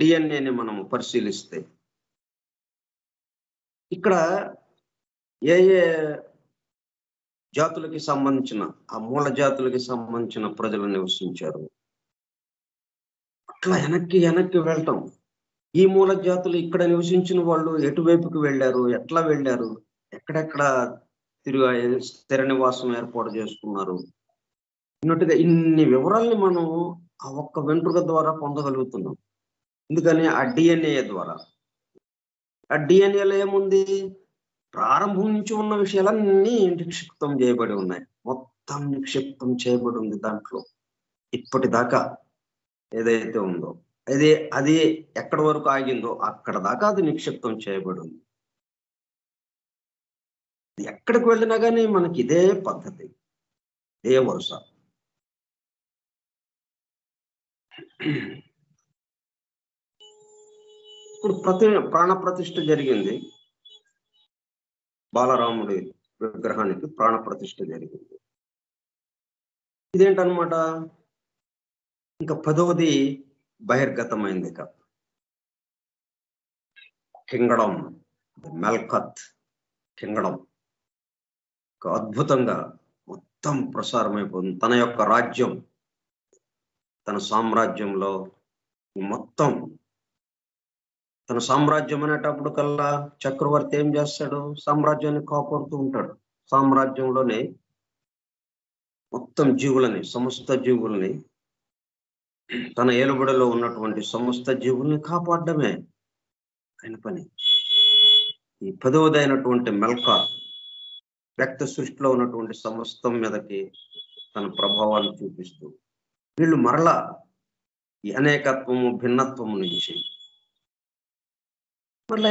DNAని మనం పరిశీలిస్తే ఇక్కడ ఏ ఏ జాతులకి సంబంధించిన ఆ మూల జాతులకి సంబంధించిన ప్రజలు నివసించారు. అట్లా వెనక్కి వెళ్ళటం. ఈ మూల జాతులు ఇక్కడ నివసించిన వాళ్ళు ఎటువైపుకి వెళ్ళారు, ఎట్లా వెళ్ళారు, ఎక్కడెక్కడ తిరిగి స్థిర నివాసం ఏర్పాటు చేసుకున్నారు అన్నట్టుగా ఇన్ని వివరాల్ని మనం ఆ ఒక్క వెంట్రుక ద్వారా పొందగలుగుతున్నాం. ఎందుకని ఆ డిఎన్ఏ ద్వారా. ఆ డిఎన్ఏలో ఏముంది? ప్రారంభం నుంచి ఉన్న విషయాలన్నీ నిక్షిప్తం చేయబడి ఉన్నాయి. మొత్తం నిక్షిప్తం చేయబడి ఉంది దాంట్లో. ఇప్పటిదాకా ఏదైతే ఉందో అది ఎక్కడి వరకు ఆగిందో అక్కడ దాకా అది నిక్షిప్తం చేయబడి ఉంది. ఎక్కడికి వెళ్ళినా కానీ మనకి ఇదే పద్ధతి, ఇదే వరుస. ఇప్పుడు ప్రాణ ప్రతిష్ఠ జరిగింది. బాలరాముడి విగ్రహానికి ప్రాణ ప్రతిష్ఠ జరిగింది. ఇదేంటనమాట? ఇంకా 10వది బహిర్గతమైంది. ఇక కింగడమ్, మెల్కత్ కింగడమ్ అద్భుతంగా మొత్తం ప్రసారమైపోతుంది. తన యొక్క రాజ్యం, తన సామ్రాజ్యంలో మొత్తం తన సామ్రాజ్యం అనేటప్పుడు కల్లా చక్రవర్తి ఏం చేస్తాడు? సామ్రాజ్యాన్ని కాపాడుతూ ఉంటాడు. సామ్రాజ్యంలోనే మొత్తం జీవులని, సమస్త జీవుల్ని, తన ఏలుబడిలో ఉన్నటువంటి సమస్త జీవుల్ని కాపాడమే ఆయన పని. ఈ 10వది అయినటువంటి మెల్కా వ్యక్త సృష్టిలో ఉన్నటువంటి సమస్తం మీదకి తన ప్రభావాన్ని చూపిస్తూ వీళ్ళు మరలా ఈ అనేకత్వము, భిన్నత్వము నుంచి మరలా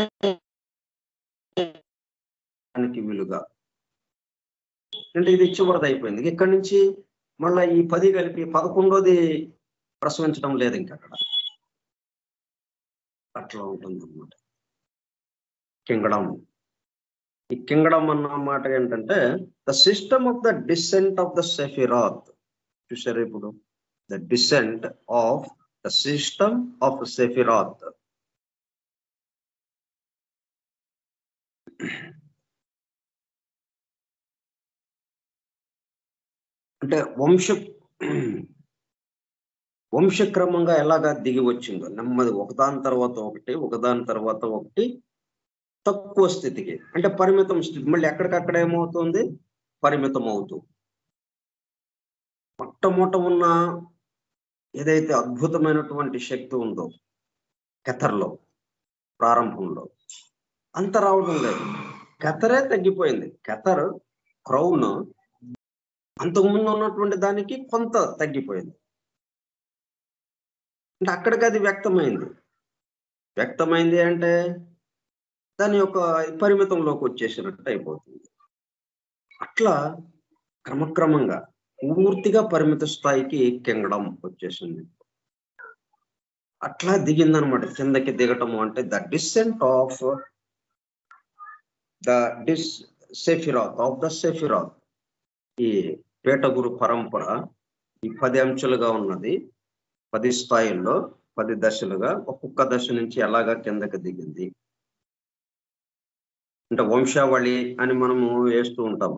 వీలుగా అంటే ఇది చివరిది అయిపోయింది. ఇక్కడి నుంచి మళ్ళా ఈ 10 కలిపి 11వది ప్రసవించడం లేదు ఇంకా అక్కడ. అట్లా ఉంటుంది అన్నమాట కింగడమ్. ఈ కింగడమ్ అన్న మాట ఏంటంటే the system of the descent of the sephirot. చూసారు ఇప్పుడు? The descent of the system of sephirot. అంటే వంశక్రమంగా ఎలాగా దిగి వచ్చిందో నెమ్మది ఒకదాని తర్వాత ఒకటి తక్కువ స్థితికి, అంటే పరిమితం స్థితి, మళ్ళీ ఎక్కడికక్కడ ఏమవుతుంది? పరిమితం అవుతూ మొట్టమొదట ఉన్న ఏదైతే అద్భుతమైనటువంటి శక్తి ఉందో కెతర్లో ప్రారంభంలో అంత రావడం లేదు. కెతరే తగ్గిపోయింది. కెతర్ క్రౌన్ అంతకుముందు ఉన్నటువంటి దానికి కొంత తగ్గిపోయింది. అంటే అక్కడికి అది వ్యక్తమైంది అంటే దాని యొక్క పరిమితంలోకి వచ్చేసినట్టు అయిపోతుంది. అట్లా క్రమక్రమంగా పూర్తిగా పరిమిత స్థాయికి కింగడమ్ వచ్చేసింది. అట్లా దిగిందనమాట. కిందకి దిగటము అంటే the descent of the sephirot of the sephirot. ఈ పీఠగురు పరంపర ఈ 10 అంచెలుగా ఉన్నది. 10 స్థాయిల్లో 10 దశలుగా ఒక్కొక్క దశ నుంచి ఎలాగా కిందకి దిగింది అంటే వంశావళి అని మనము వేస్తూ ఉంటాం.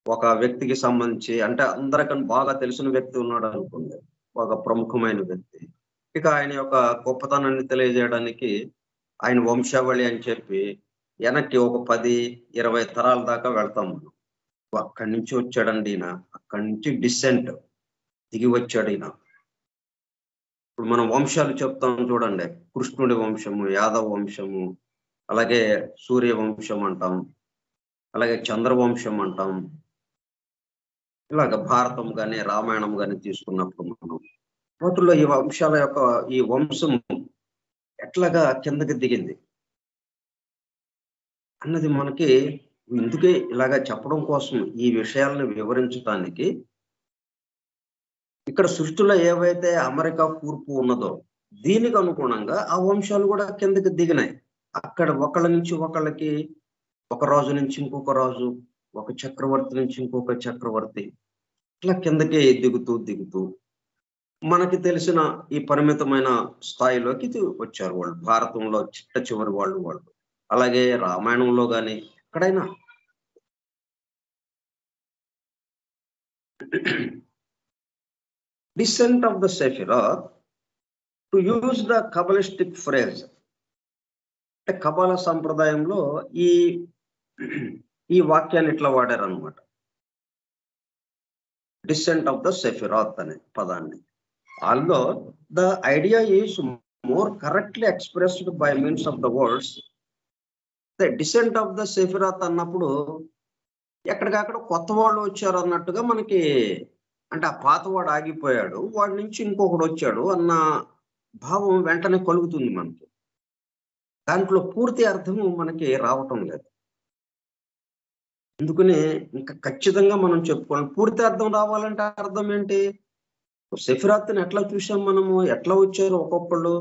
ఒక వ్యక్తికి సంబంధించి, అంటే అందరికన్నా బాగా తెలిసిన వ్యక్తి ఉన్నాడు అనుకోండి, ఒక ప్రముఖమైన వ్యక్తి, ఇక ఆయన యొక్క గొప్పతనాన్ని తెలియజేయడానికి ఆయన వంశావళి అని చెప్పి వెనక్కి ఒక 10-20 తరాల దాకా వెళ్తాం మనం. అక్కడి నుంచి వచ్చాడండి ఈయన, అక్కడి నుంచి డిసెంట్ దిగి వచ్చాడు ఈయన. ఇప్పుడు మనం వంశాలు చెప్తాం చూడండి, కృష్ణుడి వంశము, యాదవ వంశము, అలాగే సూర్యవంశం అంటాం, అలాగే చంద్రవంశం అంటాం. ఇలాగ భారతం కానీ రామాయణం కానీ తీసుకున్నప్పుడు మనం వాటిల్లో ఈ వంశాల యొక్క ఈ వంశం ఎట్లాగా కిందకి దిగింది అన్నది మనకి ఎందుకే ఇలాగా చెప్పడం కోసం, ఈ విషయాలను వివరించడానికి. ఇక్కడ సృష్టిలో ఏవైతే అమెరికా కూర్పు ఉన్నదో దీనికి అనుగుణంగా ఆ వంశాలు కూడా కిందకి దిగినాయి. అక్కడ ఒకళ్ళ నుంచి ఒకళ్ళకి, ఒక రాజు నుంచి ఇంకొక రాజు, ఒక చక్రవర్తి నుంచి ఇంకొక చక్రవర్తి, ఇట్లా కిందకి దిగుతూ మనకి తెలిసిన ఈ పరిమితమైన స్థాయిలోకి వచ్చారు వాళ్ళు. భారతంలో చిట్ట చివరి వాళ్ళు. అలాగే రామాయణంలో కానీ ఎక్కడైనా descent of the Sephiroth, to use the Kabbalistic phrase. అంటే కబాల సంప్రదాయంలో ఈ వాక్యాన్ని ఇట్లా వాడారు అనమాట. డిసెంట్ ఆఫ్ ద సెఫిరాత్ అనే పదాన్ని. Although the idea is more correctly expressed by means of the words. The descent of the sephirot అన్నప్పుడు ఎక్కడికక్కడ కొత్త వాళ్ళు వచ్చారు అన్నట్టుగా మనకి, అంటే ఆ పాతవాడు ఆగిపోయాడు, వాడి నుంచి ఇంకొకడు వచ్చాడు అన్న భావం వెంటనే కలుగుతుంది మనకి. దాంట్లో పూర్తి అర్థము మనకి రావటం లేదు. అందుకని ఇంకా ఖచ్చితంగా మనం చెప్పుకోవాలి, పూర్తి అర్థం రావాలంటే అర్థం ఏంటి? సెఫిరాత్ని ఎట్లా చూసాం మనము, ఎట్లా వచ్చారు ఒక్కొక్కళ్ళు?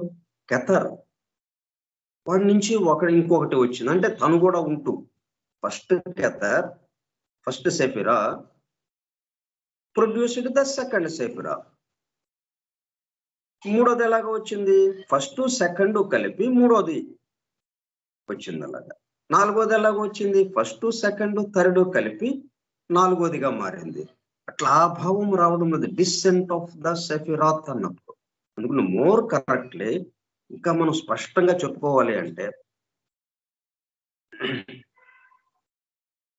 కెతర్, వాడి నుంచి ఇంకొకటి వచ్చింది, అంటే తను కూడా ఉంటూ first Keter, first sephira produced the second sephira. మూడోది ఎలాగ వచ్చింది? ఫస్ట్ సెకండ్ కలిపి మూడోది వచ్చింది. అలాగా నాలుగోది ఎలాగ వచ్చింది? ఫస్ట్ సెకండ్ థర్డ్ కలిపి నాలుగోదిగా మారింది. అట్లా ఆ భావం రావడం లేదు డిసెంట్ ఆఫ్ ద సెఫిరాత్ అన్నప్పుడు. అందుకని మోర్ కరెక్ట్లీ ఇంకా మనం స్పష్టంగా చెప్పుకోవాలి అంటే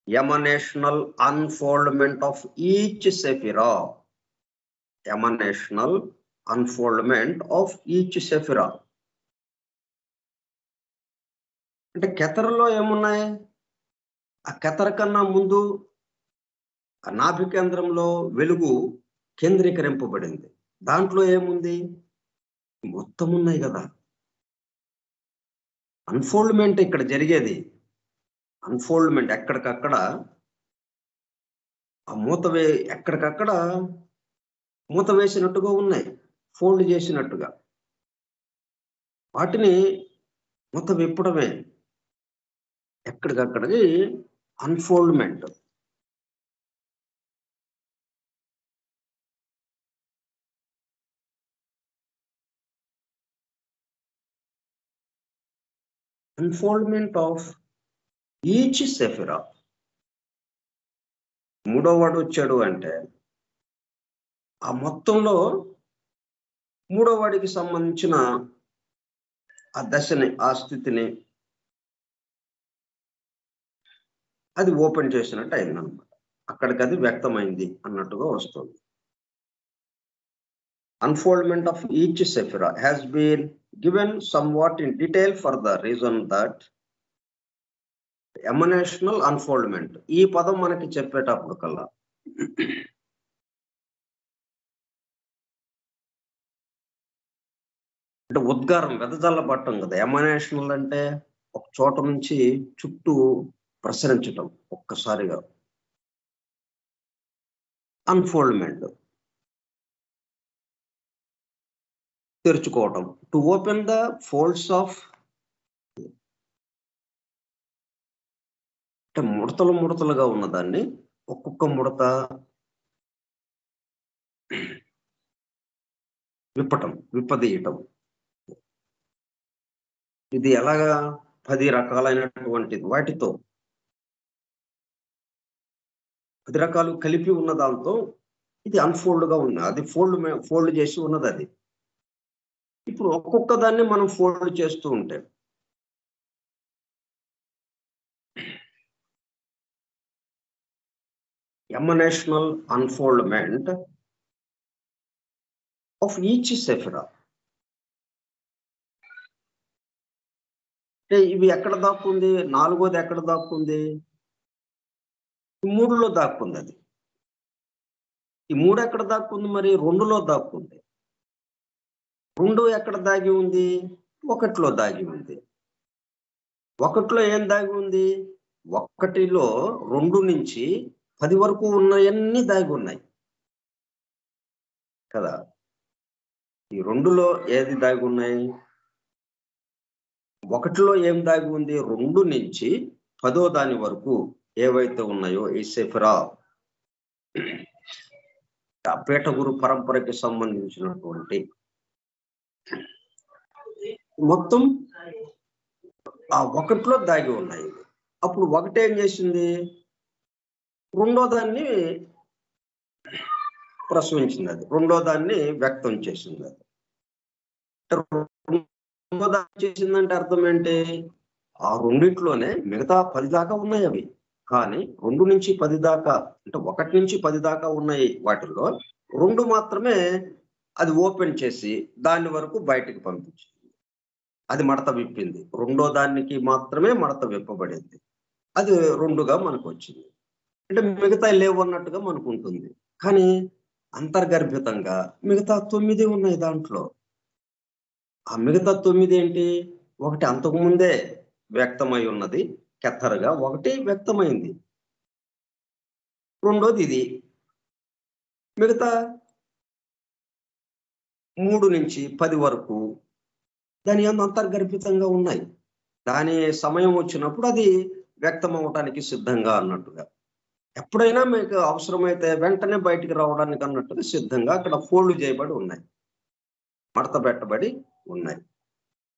emanational unfoldment of each sephira. Emanational unfoldment of each sephira అంటే కెతర్లో ఏమున్నాయి? ఆ కెతర్ కన్నా ముందు ఆ నాభి కేంద్రంలో వెలుగు కేంద్రీకరింపబడింది. దాంట్లో ఏముంది? మొత్తం ఉన్నాయి కదా. అన్ఫోల్డ్మెంట్ ఇక్కడ జరిగేది. అన్ఫోల్డ్మెంట్ ఎక్కడికక్కడ ఆ ఎక్కడికక్కడ మూత వేసినట్టుగా ఉన్నాయి, ఫోల్డ్ చేసినట్టుగా. వాటిని మూత విప్పడమే ఎక్కడికక్కడికి unfoldment. Unfoldment of each sephira. మూడో వాడు వచ్చాడు అంటే ఆ మొత్తంలో మూడో వాడికి సంబంధించిన ఆ దశని, ఆ స్థితిని అది ఓపెన్ చేసినట్టు అయిందనమాట. అక్కడికి అది వ్యక్తమైంది అన్నట్టుగా వస్తుంది. Unfoldment of each sephira has been given somewhat in detail for the reason that emanational unfoldment ఈ పదం మనకి చెప్పేటప్పుడు కల్లా అంటే ఉద్గారం వెదజల్లబట్టం కదా. ఎమనేషనల్ అంటే ఒక చోట నుంచి చుట్టూ ప్రసరించటం ఒక్కసారిగా. అన్ఫోల్డ్మెంట్ తెరుచుకోవటం, to open the folds of, అంటే ముడతలుగా ఉన్నదాన్ని ఒక్కొక్క ముడత విప్పదీయటం. ఇది ఎలాగా? 10 రకాలైనటువంటి వాటితో 10 రకాలు కలిపి ఉన్న దాంతో ఇది అన్ఫోల్డ్ గా ఉంది. అది ఫోల్డ్ చేసి ఉన్నది. అది ఇప్పుడు ఒక్కొక్క దాన్ని మనం ఫోల్డ్ చేస్తూ ఉంటే ఎమనేషనల్ అన్ఫోల్డ్మెంట్ ఆఫ్ ఈచ్ సెఫిరా. అంటే ఇవి ఎక్కడ దాక్కుంది? నాలుగోది ఎక్కడ దాక్కుంది? 3లో దాక్కుంది. అది ఈ 3 ఎక్కడ దాక్కుంది? మరి 2లో దాక్కుంది. 2 ఎక్కడ దాగి ఉంది? 1లో దాగి ఉంది. 1లో ఏం దాగి ఉంది? 1లో 2 నుంచి 10 వరకు ఉన్నాయన్నీ దాగి ఉన్నాయి కదా. ఈ 2లో ఏది దాగి ఉన్నాయి? 1లో ఏం దాగి ఉంది? 2 నుంచి 10వ దాని వరకు ఏవైతే ఉన్నాయో ఈ సెఫిరా, పీఠ గురు పరంపరకి సంబంధించినటువంటి మొత్తం ఆ 1లో దాగి ఉన్నాయి. అప్పుడు 1 ఏం చేసింది? రెండో దాన్ని ప్రసవించింది అది, రెండో దాన్ని వ్యక్తం చేసింది అది. రెండో దాన్ని చేసిందంటే అర్థం ఏంటి? ఆ రెండిట్లోనే మిగతా 10 దాకా ఉన్నాయి అవి, కానీ 2 నుంచి 10 దాకా, అంటే 1 నుంచి 10 దాకా ఉన్నాయి వాటిల్లో 2 మాత్రమే అది ఓపెన్ చేసి దాని వరకు బయటికి పంపించింది. అది మడత విప్పింది. రెండో దానికి మాత్రమే మడత విప్పబడింది. అది 2గా మనకు వచ్చింది. అంటే మిగతా లేవు అన్నట్టుగా మనకు ఉంటుంది. కానీ అంతర్గర్భితంగా మిగతా 9 ఉన్నాయి దాంట్లో. ఆ మిగతా 9 ఏంటి? ఒకటి అంతకు ముందే వ్యక్తమై ఉన్నది కెత్తరుగా, ఒకటి వ్యక్తమైంది. రెండోది ఇది. మిగతా 3 నుంచి 10 వరకు దాని యందు అంతర్గర్భితంగా ఉన్నాయి. దాని సమయం వచ్చినప్పుడు అది వ్యక్తం అవ్వటానికి సిద్ధంగా అన్నట్టుగా. ఎప్పుడైనా మీకు అవసరమైతే వెంటనే బయటికి రావడానికి అన్నట్టుగా సిద్ధంగా అక్కడ ఫోల్డ్ చేయబడి ఉన్నాయి, మడత పెట్టబడి ఉన్నాయి.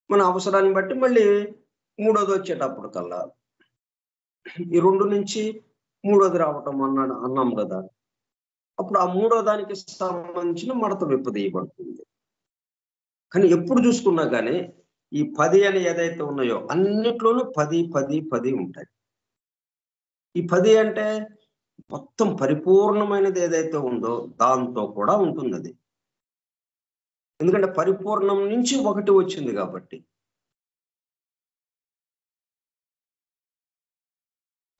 మన అవసరాన్ని బట్టి మళ్ళీ మూడోది వచ్చేటప్పుడు కల్లా ఈ 2 నుంచి మూడోది రావటం అన్నాం కదా. అప్పుడు ఆ మూడో దానికి సంబంధించిన మడత విప్పదీయబడుతుంది. కానీ ఎప్పుడు చూసుకున్నా కానీ ఈ 10 అని ఏదైతే ఉన్నాయో అన్నిట్లోనూ 10, 10, 10 ఉంటాయి. ఈ 10 అంటే మొత్తం పరిపూర్ణమైనది ఏదైతే ఉందో దాంతో కూడా ఉంటుంది అది. ఎందుకంటే పరిపూర్ణం నుంచి 1 వచ్చింది కాబట్టి.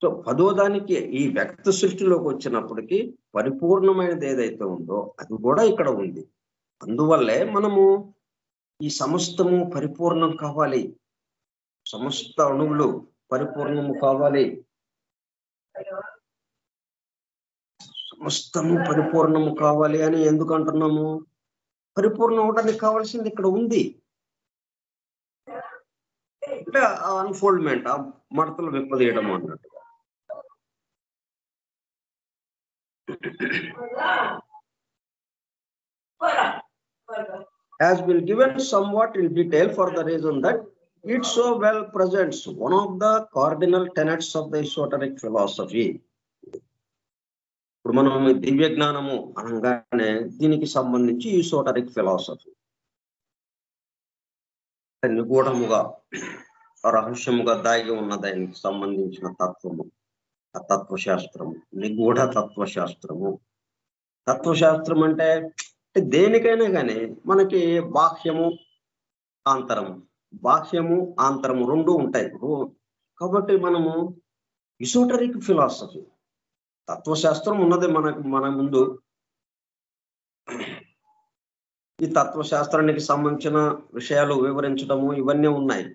సో 10వ దానికి ఈ వ్యక్త సృష్టిలోకి వచ్చినప్పటికీ పరిపూర్ణమైనది ఏదైతే ఉందో అది కూడా ఇక్కడ ఉంది. అందువల్లే మనము ఈ సమస్తము పరిపూర్ణం కావాలి, సమస్త అణువులు పరిపూర్ణము కావాలి, సమస్తము పరిపూర్ణము కావాలి అని ఎందుకు అంటున్నాము? పరిపూర్ణం అవడానికి కావాల్సింది ఇక్కడ ఉంది. అంటే అన్ఫోల్డ్మెంట్, ఆ మడతలు విప్పదీయడం అన్నట్టుగా. Has been given somewhat in detail for the reason that it so well presents one of the cardinal tenets of the esoteric philosophy. ఇప్పుడు మనం దివ్య జ్ఞానము అనగానే దీనికి సంబంధించి ఈసోటరిక్ ఫిలాసఫీ, నిగూఢముగా రహస్యముగా దాగి ఉన్న దానికి సంబంధించిన తత్వము, ఆ తత్వశాస్త్రము, నిగూఢ తత్వశాస్త్రము. తత్వశాస్త్రం అంటే దేనికైనా కానీ మనకి బాహ్యము ఆంతరము, బాహ్యము ఆంతరము 2 ఉంటాయి. కాబట్టి మనము ఈసోటరిక్ ఫిలాసఫీ, తత్వశాస్త్రం ఉన్నది మన ముందు. ఈ తత్వశాస్త్రానికి సంబంధించిన విషయాలు వివరించడము ఇవన్నీ ఉన్నాయి.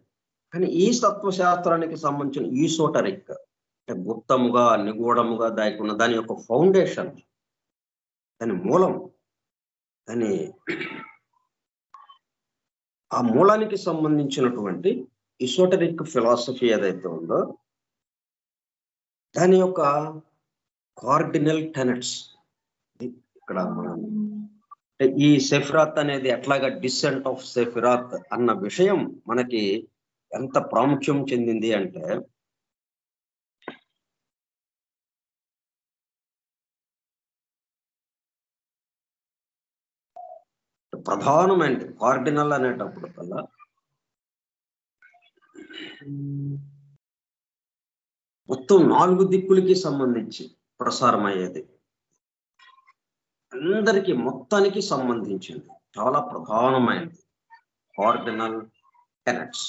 కానీ ఈ తత్వశాస్త్రానికి సంబంధించిన ఈసోటరిక్ అంటే గుప్తముగా నిగూఢముగా దాచుకున్న దాని యొక్క ఫౌండేషన్, దాని మూలం, దాని ఆ మూలానికి సంబంధించినటువంటి ఈసోటరిక్ ఫిలాసఫీ ఏదైతే ఉందో దాని యొక్క కార్డినల్ టెనెట్స్ ఇక్కడ మనం ఈ సెఫిరాత్ అనేది ఎట్లాగా డిసెంట్ ఆఫ్ సెఫిరాత్ అన్న విషయం మనకి ఎంత ప్రాముఖ్యం చెందింది అంటే ప్రధానమైనది కార్డినల్ అనేటప్పుడు కల్లా మొత్తం 4 దిక్కులకి సంబంధించి ప్రసారం అయ్యేది, అందరికీ మొత్తానికి సంబంధించింది, చాలా ప్రధానమైనది కార్డినల్ టెనెట్స్.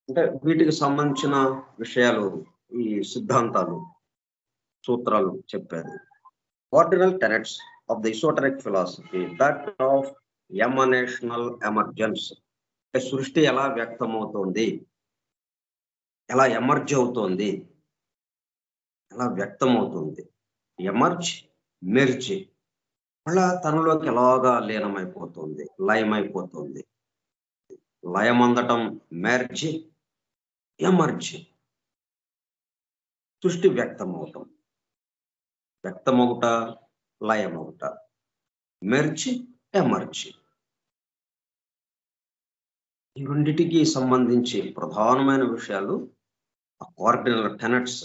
అంటే వీటికి సంబంధించిన విషయాలు ఈ సిద్ధాంతాలు సూత్రాలు చెప్పారు. Cardinal tenets of the esoteric philosophy that of emanational emergence. అంటే సృష్టి ఎలా వ్యక్తమవుతోంది, ఎలా ఎమర్జ్ అవుతోంది, ఎలా వ్యక్తమవుతుంది, ఎమర్జ్, మెర్జ్, మళ్ళా తనలోకి ఎలాగా లీనమైపోతుంది, లయమైపోతుంది, లయమందటం మెర్జ్, ఎమర్జ్, సృష్టి వ్యక్తమవటం, వ్యక్తమవుట, లయమవుట, మెర్జ్, ఎమర్జ్. ఈ రెండిటికి సంబంధించి ప్రధానమైన విషయాలు కార్డినల్ టెనెట్స్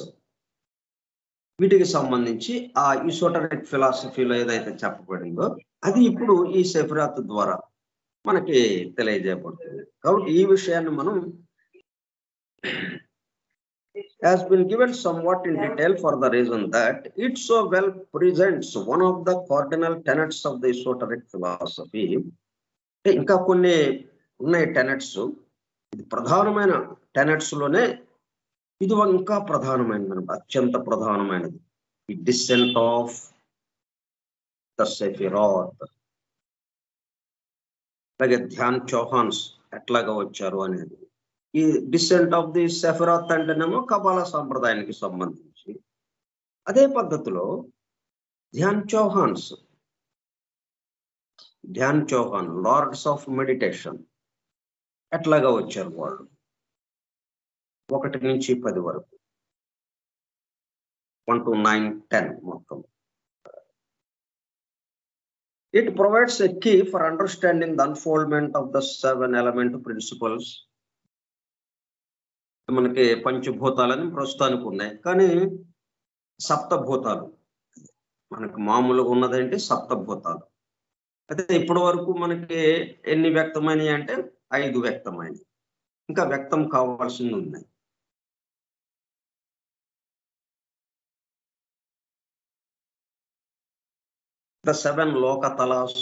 వీటికి సంబంధించి ఆ ఈసోటరిక్ ఫిలాసఫీలో ఏదైతే చెప్పబడిందో అది ఇప్పుడు ఈ సెఫిరాత్ ద్వారా మనకి తెలియజేయబడుతుంది. కాబట్టి ఈ విషయాన్ని మనం has been given somewhat in detail for the reason that it so well presents one of the cardinal tenets of the esoteric philosophy. ఇంకా కొన్ని ఉన్నాయి టెనెట్స్. ఇది ప్రధానమైన టెనెట్స్ లోనే ఇది ఇంకా ప్రధానమైనది, అత్యంత ప్రధానమైనది. ఈ డిసెంట్ ఆఫ్ ద సెఫిరాత్, అలాగే ధ్యాన్ చౌహాన్స్ ఎట్లాగా వచ్చారు అనేది. ఈ డిసెంట్ ఆఫ్ ది సెఫిరాత్ అంటేనేమో కబాలా సాంప్రదాయానికి సంబంధించి. అదే పద్ధతిలో Dhyan Chohan lords of meditation ఎట్లాగా వచ్చారు వాళ్ళు 1 నుంచి 10 వరకు, 1 to 9, 10 మొత్తం. It provides a key for understanding the unfoldment of the 7 element principles. మనకి పంచభూతాలని ప్రస్తుతానికి ఉన్నాయి, కానీ సప్తభూతాలు మనకు మామూలుగా ఉన్నదేంటి సప్తభూతాలు. అయితే ఇప్పటి వరకు మనకి ఎన్ని వ్యక్తమైనవి అంటే 5 వ్యక్తమైనవి, ఇంకా వ్యక్తం కావాల్సింది ఉన్నాయి. ద 7 లోకతలాస్,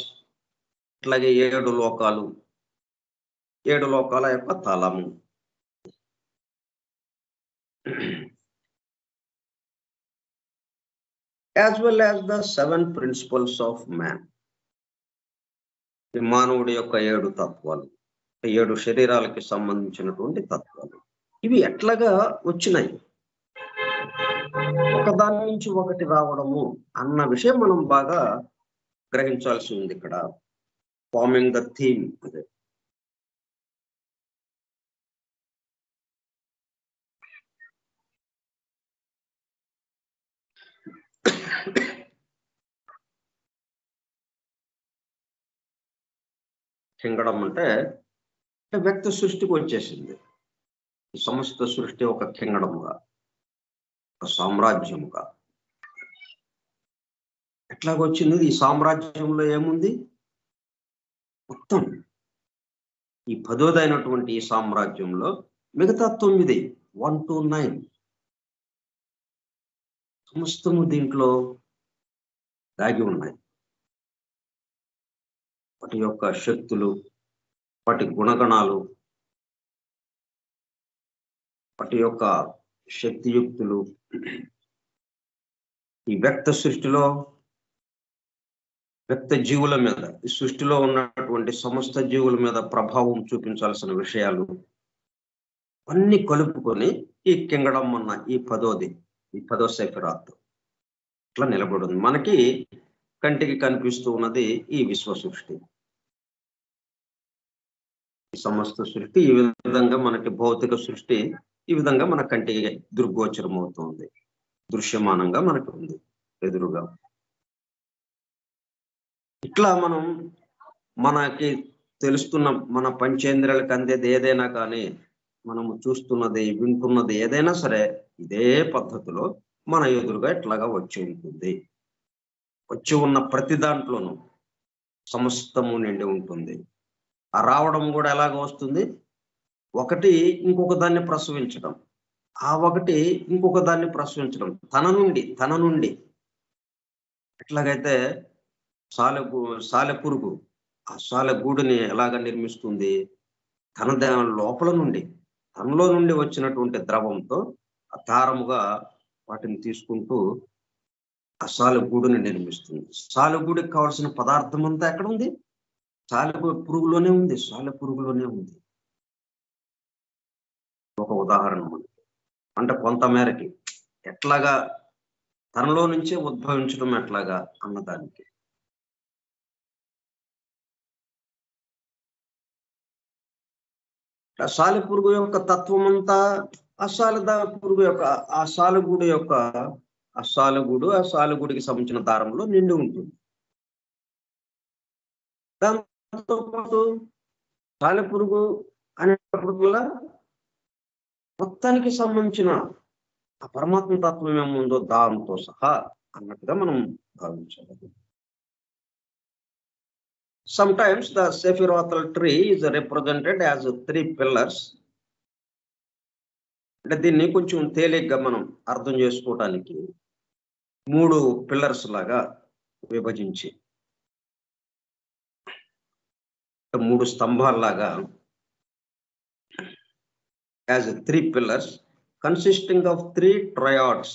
అట్లాగే 7 లోకాలు, 7 లోకాల యొక్క తలము. as well as the 7 principles of man. మానవుడి యొక్క 7 తత్వాలు, 7 శరీరాలకి సంబంధించినటువంటి తత్వాలు. ఇవి ఎట్లాగా వచ్చినాయి, ఒకదాని నుంచి ఒకటి రావడము అన్న విషయం మనం బాగా గ్రహించాల్సి ఉంది ఇక్కడ. Forming the theme. అదే కింగడం అంటే వ్యక్తి సృష్టికి వచ్చేసింది. సమస్త సృష్టి ఒక కింగడముగా, ఒక సామ్రాజ్యముగా ఎట్లాగొచ్చింది. ఈ సామ్రాజ్యంలో ఏముంది, మొత్తం ఈ 10వ ఈ సామ్రాజ్యంలో మిగతా 9, 1 to 9 సమస్తము దీంట్లో దాగి ఉన్నాయి. వాటి యొక్క శక్తులు, వాటి గుణగణాలు, వాటి యొక్క శక్తియుక్తులు ఈ వ్యక్త సృష్టిలో, వ్యక్త జీవుల మీద, ఈ సృష్టిలో ఉన్నటువంటి సమస్త జీవుల మీద ప్రభావం చూపించాల్సిన విషయాలు అన్ని కలుపుకొని ఈ కింగడం అన్న ఈ 10వ సెఫిరాత్ ఇట్లా నిలబడింది. మనకి కంటికి కనిపిస్తూ ఉన్నది ఈ విశ్వ సృష్టి, ఈ సమస్త సృష్టి. ఈ విధంగా మనకి భౌతిక సృష్టి ఈ విధంగా మన కంటికి దుర్గోచరం అవుతుంది, దృశ్యమానంగా మనకు ఉంది ఎదురుగా. ఇట్లా మనం మనకి తెలుస్తున్న మన పంచేంద్రియాలకు అందేది ఏదైనా కానీ, మనము చూస్తున్నది వింటున్నది ఏదైనా సరే ఇదే పద్ధతిలో మన ఎదురుగా ఇట్లాగా వచ్చి ఉంటుంది. వచ్చి ఉన్న ప్రతి దాంట్లోనూ సమస్తము నిండి ఉంటుంది. ఆ రావడం కూడా ఎలాగ వస్తుంది, ఒకటి ఇంకొక దాన్ని ప్రసవించడం, ఆ ఒకటి ఇంకొక దాన్ని ప్రసవించడం, తన నుండి ఎట్లాగైతే సాలెపురుగు ఆ సాలెగూడుని ఎలాగ నిర్మిస్తుంది, తన లోపల నుండి, తనలో నుండి వచ్చినటువంటి ద్రవంతో దారముగా వాటిని తీసుకుంటూ ఆ సాలెగూడుని నిర్మిస్తుంది. సాలెగూడికి కావాల్సిన పదార్థం అంతా ఎక్కడ ఉంది, పురుగులోనే ఉంది, సాలెపురుగులోనే ఉంది. ఒక ఉదాహరణ మనకి అంటే కొంతమేరకి ఎట్లాగా తనలో నుంచే ఉద్భవించడం ఎట్లాగా అన్నదానికి. సాలెపురుగు యొక్క తత్వం అంతా ఆ పురుగు యొక్క ఆ సాలెగూడికి సంబంధించిన దారంలో నిండి ఉంటుంది. దాంతో పాటు సాలెపురుగు అనేటప్పుడు కూడా మొత్తానికి సంబంధించిన ఆ పరమాత్మ తత్వం ఏముందో దాంతో సహా అన్నట్టుగా మనం భావించాలి. Sometimes the Sephirothal tree is represented as 3 pillars. అంటే దీన్ని కొంచెం తేలిగ్గా మనం అర్థం చేసుకోవటానికి 3 పిల్లర్స్ లాగా విభజించి 3 స్తంభాల్లాగా as 3 pillars consisting of 3 triads.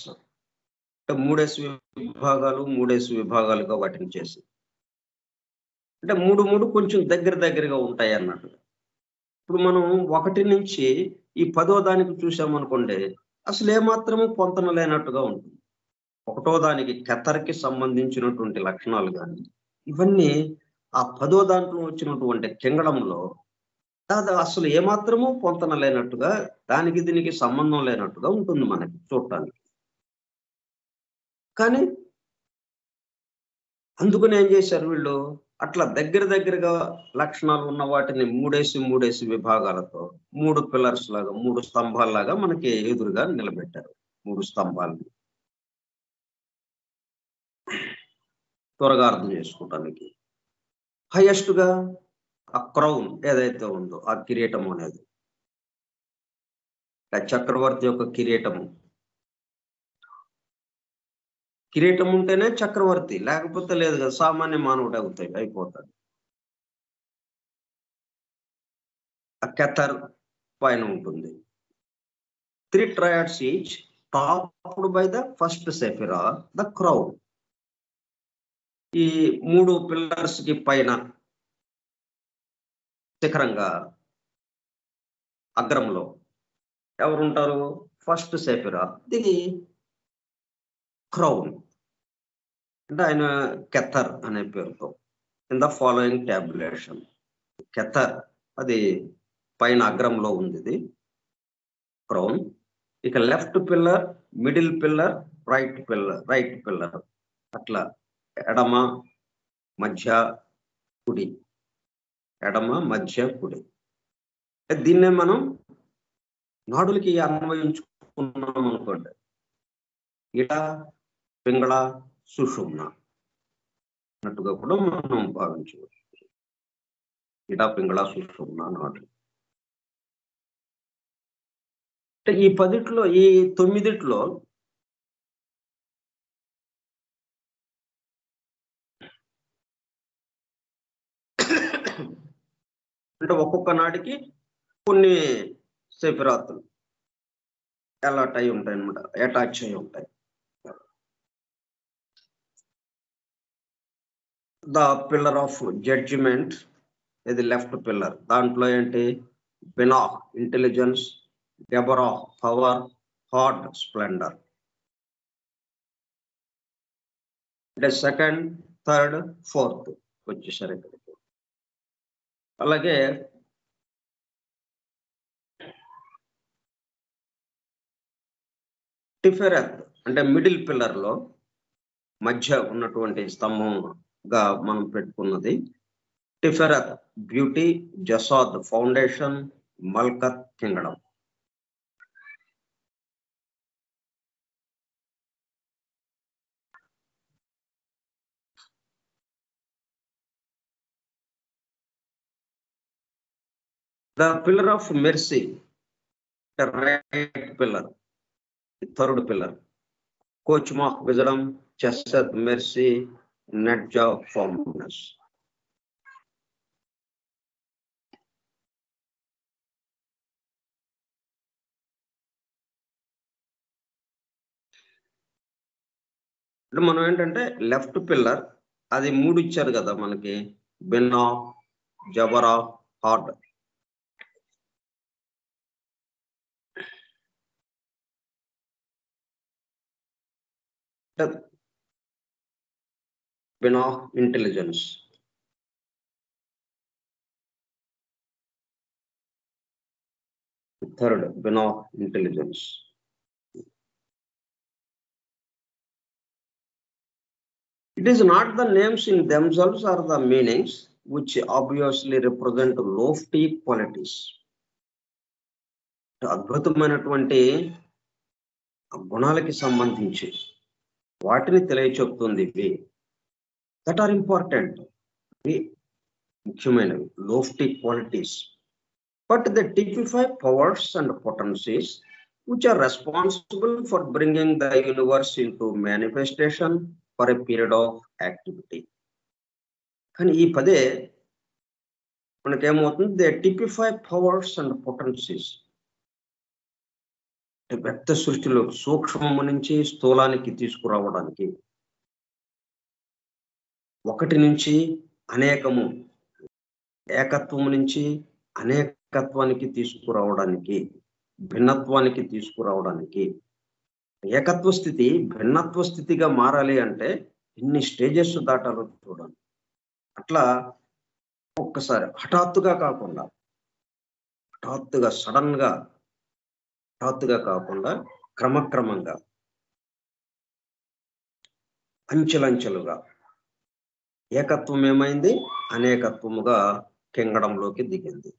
అంటే 3 విభాగాలుగా వాటిని చేసి అంటే 3 కొంచెం దగ్గరగా ఉంటాయి అన్నట్టు. ఇప్పుడు మనం 1 నుంచి ఈ 10వ దానికి చూసామనుకోండి, అసలు ఏమాత్రము పొంతన లేనట్టుగా ఉంటుంది. 1వ దానికి కెతర్కి సంబంధించినటువంటి లక్షణాలు కానీ ఇవన్నీ ఆ 10వ దాంట్లో వచ్చినటువంటి కింగడంలో అసలు ఏమాత్రము పొంతన లేనట్టుగా, దానికి దీనికి సంబంధం లేనట్టుగా ఉంటుంది మనకి చూడటానికి. కానీ అందుకని ఏం చేశారు వీళ్ళు, అట్లా దగ్గరగా లక్షణాలు ఉన్న వాటిని 3 విభాగాలతో 3 పిల్లర్స్ లాగా 3 స్తంభాల్లాగా మనకి ఎదురుగా నిలబెట్టారు. 3 స్తంభాలని త్వరగా అర్థం చేసుకోవటానికి. హైయెస్ట్ గా ఆ క్రౌన్ ఏదైతే ఉందో, ఆ కిరీటం అనేది, చక్రవర్తి యొక్క కిరీటం ఉంటేనే చక్రవర్తి, లేకపోతే లేదు కదా, సామాన్య మానవుడు అయిపోతాడు. ఆ కెతర్ పైన ఉంటుంది. 3 triads each topped by the first sephira, the crown. ఈ 3 పిల్లర్స్ కి పైన శిఖరంగా అగ్రంలో ఎవరుంటారు? ఫస్ట్ సెఫిరా, ఇది క్రౌన్. అంటే ఆయన కెతర్ అనే పేరుతో ఇన్ ద ఫాలోయింగ్ టాబ్యులేషన్. కెతర్ అది పైన అగ్రంలో ఉంది, ఇది క్రౌన్. ఇక left pillar, middle pillar, right pillar అట్లా ఎడమ మధ్య కుడి. దీన్నే మనం నాడులకి అన్వయించుకున్నాం అనుకోండి, ఇట పింగళ సుషుమ్న అన్నట్టుగా కూడా మనం భావించవచ్చు. ఇట పింగళ సుషుమ్న నాడు. అంటే ఈ 10లో ఈ 9లో అంటే ఒక్కొక్క నాటికి కొన్ని సెఫిరాతులు అలాట్ అయి ఉంటాయి అన్నమాట, అటాచ్ అయి ఉంటాయి. ద పిల్లర్ ఆఫ్ జడ్జిమెంట్, ఇది లెఫ్ట్ పిల్లర్. దాంట్లో ఏంటి? బినాహ్ ఇంటెలిజెన్స్, డెబరా పవర్, హార్డ్ స్ప్లెండర్. అంటే సెకండ్, థర్డ్, ఫోర్త్ వచ్చేసరి ఇక్కడికి. అలాగే టిఫెరత్ అంటే మిడిల్ పిల్లర్ లో మధ్య ఉన్నటువంటి స్తంభంగా మనం పెట్టుకున్నది. Tiferet beauty, Yesod foundation, Malkuth kingdom. The pillar of mercy, the right pillar, third pillar. Kochmah wisdom, chesed mercy, netja firmness. మనం ఏంటంటే లెఫ్ట్ పిల్లర్ అది 3 ఇచ్చారు కదా మనకి, Binah, Geburah, hard. Binah intelligence, third Binah intelligence. It is not the names in themselves or the meanings which obviously represent lofty qualities. అద్భుతమైనటువంటి గుణాలకి సంబంధించి వాటిని తెలియచెప్తుంది ఇవి దట్ ఆర్ ఇంపార్టెంట్, ఇవి ముఖ్యమైనవి, lofty qualities. But they typify powers and potencies which are responsible for bringing the universe into manifestation for a period of activity. కానీ ఈ పదే మనకేమవుతుంది, they typify powers and potencies. వ్యక్త సృష్టిలో సూక్ష్మము నుంచి స్థూలానికి తీసుకురావడానికి, ఒకటి నుంచి అనేకము, ఏకత్వము నుంచి అనేకత్వానికి తీసుకురావడానికి, భిన్నత్వానికి తీసుకురావడానికి. ఏకత్వ స్థితి భిన్నత్వ స్థితిగా మారాలి అంటే ఇన్ని స్టేజెస్ దాటాలో చూడండి. అట్లా ఒక్కసారి హఠాత్తుగా కాకుండా, హఠాత్తుగా సడన్ గా, హఠాత్తుగా కాకుండా క్రమక్రమంగా, అంచెలంచెలుగా ఏకత్వం ఏమైంది, అనేకత్వముగా కెంగడంలోకి దిగింది.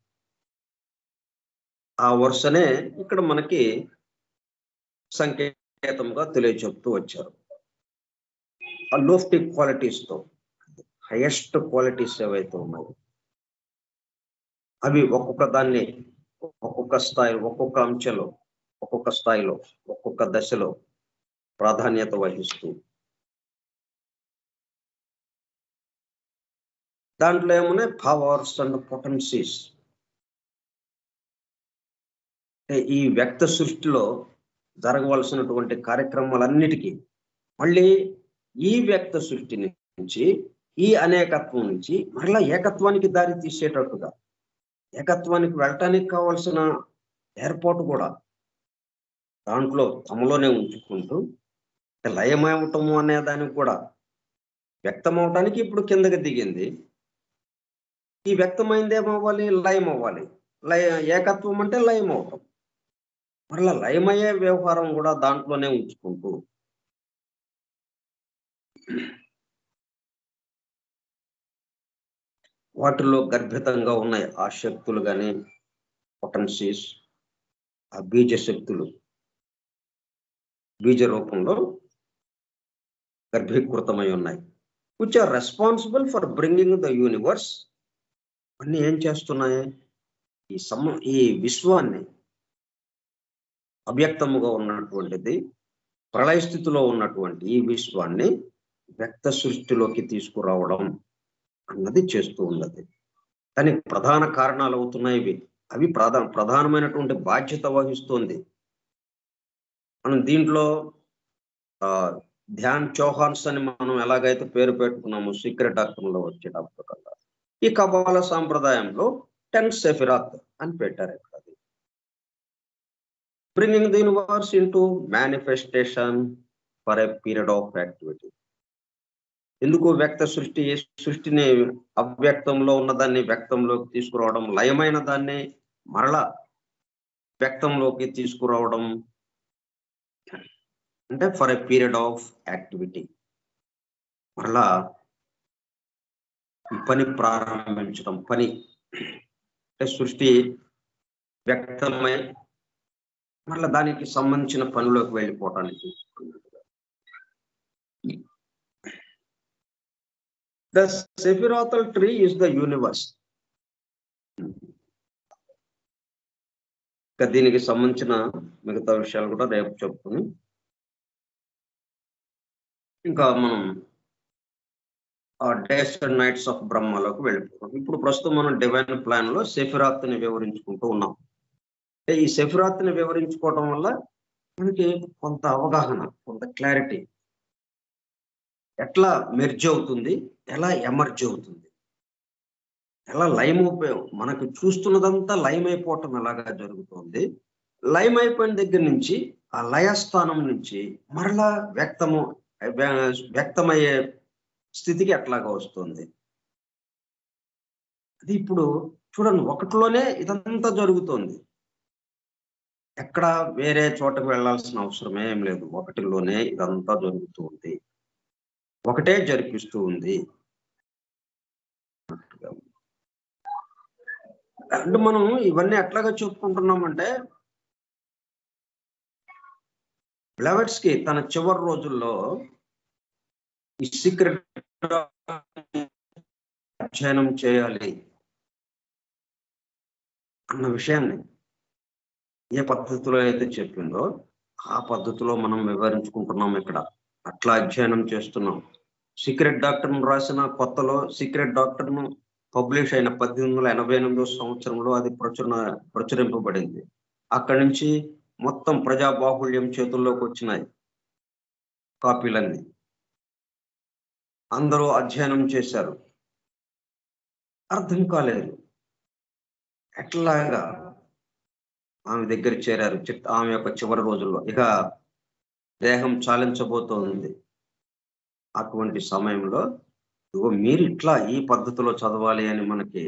ఆ వరుసనే ఇక్కడ మనకి సంకేతంగా తెలియచెప్తూ వచ్చారు. ఆ లోఫ్టీ క్వాలిటీస్ తో హైయెస్ట్ క్వాలిటీస్ ఏవైతే ఉన్నాయో అవి ఒక్కొక్క దాన్ని ఒక్కొక్క స్థాయి, ఒక్కొక్క అంచెలో, ఒక్కొక్క స్థాయిలో, ఒక్కొక్క దశలో ప్రాధాన్యత వహిస్తూ, దాంట్లో ఏమున్నాయి, పవర్స్ అండ్ పొటెన్సీస్. ఈ వ్యక్త సృష్టిలో జరగవలసినటువంటి కార్యక్రమాలన్నిటికీ మళ్ళీ ఈ వ్యక్త సృష్టి నుంచి, ఈ అనేకత్వం నుంచి మరలా ఏకత్వానికి దారి తీసేటట్టుగా, ఏకత్వానికి వెళ్ళటానికి కావాల్సిన ఏర్పాటు కూడా దాంట్లో తమలోనే ఉంచుకుంటూ, లయమవటము అనే దానికి కూడా వ్యక్తమవటానికి ఇప్పుడు కిందకి దిగింది. ఈ వ్యక్తమైంది ఏమవ్వాలి, లయం అవ్వాలి. ఏకత్వం అంటే లయం అవటం, మరలా లయమయ్యే వ్యవహారం కూడా దాంట్లోనే ఉంచుకుంటూ వాటిలో గర్భితంగా ఉన్నాయి ఆ శక్తులు కానీ, పొటెన్సీస్, ఆ బీజ శక్తులు బీజ రూపంలో గర్భీకృతమై ఉన్నాయి. Which are responsible for bringing the universe. అన్ని ఏం చేస్తున్నాయి, ఈ విశ్వాన్ని, అవ్యక్తముగా ఉన్నటువంటిది, ప్రళయ స్థితిలో ఉన్నటువంటి ఈ విశ్వాన్ని వ్యక్త సృష్టిలోకి తీసుకురావడం అన్నది చేస్తూ ఉన్నది. దానికి ప్రధాన కారణాలు అవుతున్నాయి ఇవి. అవి ప్రధానమైనటువంటి బాధ్యత వహిస్తుంది. మనం దీంట్లో ధ్యాన్ చౌహాన్స్ అని మనం ఎలాగైతే పేరు పెట్టుకున్నాము సీక్రెట్ డాక్టర్లో వచ్చేటప్పుడు కల్లా, ఈ కబాల సాంప్రదాయంలో 10 సెఫిరాత్ అని పెట్టారు. ఇక్కడ bringing the universe into manifestation for a period of activity. ఎందుకు వ్యక్త సృష్టిని అవ్యక్తంలో ఉన్నదాన్ని వ్యక్తంలోకి తీసుకురావడం, లయమైన దాన్ని మరలా వ్యక్తంలోకి తీసుకురావడం అంటే for a period of activity, మరలా పని ప్రారంభించడం. పని అంటే సృష్టి వ్యక్తమై మళ్ళీ దానికి సంబంధించిన పనిలోకి వెళ్ళిపోవటానికి. The Sephirothal tree is the universe. దీనికి సంబంధించిన మిగతా విషయాలు కూడా రేపు చెప్పుకుని ఇంకా మనం డేస్ అండ్ నైట్స్ ఆఫ్ బ్రహ్మలోకి వెళ్ళిపోతాం. ఇప్పుడు ప్రస్తుతం మనం డివైన్ ప్లాన్ లో సెఫిరాత్ని వివరించుకుంటూ ఉన్నాం. ఈ సెఫిరాత్ని వివరించుకోవడం వల్ల మనకి కొంత అవగాహన, కొంత క్లారిటీ, ఎట్లా మెర్జ్ అవుతుంది, ఎలా ఎమర్జ్ అవుతుంది, ఎలా లైమ్ మనకు చూస్తున్నదంతా లైమ్ అయిపోవటం ఎలాగా జరుగుతుంది, లైమ్ అయిపోయిన దగ్గర నుంచి ఆ లయస్థానం నుంచి మరలా వ్యక్తమయ్యే స్థితికి ఎట్లాగా వస్తుంది. అది ఇప్పుడు చూడండి, ఒకటిలోనే ఇదంతా జరుగుతుంది. ఎక్కడ వేరే చోటకు వెళ్లాల్సిన అవసరం ఏం లేదు. ఒకటిలోనే ఇదంతా జరుగుతూ ఉంది, ఒకటే జరిపిస్తూ ఉంది. అంటే మనం ఇవన్నీ ఎట్లాగా చెప్పుకుంటున్నామంటే బిలవర్డ్స్ కి తన చివరి రోజుల్లో ఈ సీక్రెట్ అధ్యయనం చేయాలి అన్న విషయాన్ని ఏ పద్ధతిలో అయితే చెప్పిందో ఆ పద్ధతిలో మనం వివరించుకుంటున్నాం. ఇక్కడ అట్లా అధ్యయనం చేస్తున్నాం. సీక్రెట్ డాక్టర్ను రాసిన కొత్తలో సీక్రెట్ డాక్టర్ను పబ్లిష్ అయిన 1888 సంవత్సరంలో అది ప్రచురింపబడింది. అక్కడి నుంచి మొత్తం ప్రజాబాహుళ్యం చేతుల్లోకి వచ్చినాయి కాపీలన్నీ. అందరూ అధ్యయనం చేశారు, అర్థం కాలేదు. ఎట్లాగా ఆమె దగ్గర చేరారు. ఆమె యొక్క చివరి రోజుల్లో ఇక దేహం చాలించబోతోంది. అటువంటి సమయంలో మీరు ఇట్లా ఈ పద్ధతిలో చదవాలి అని మనకి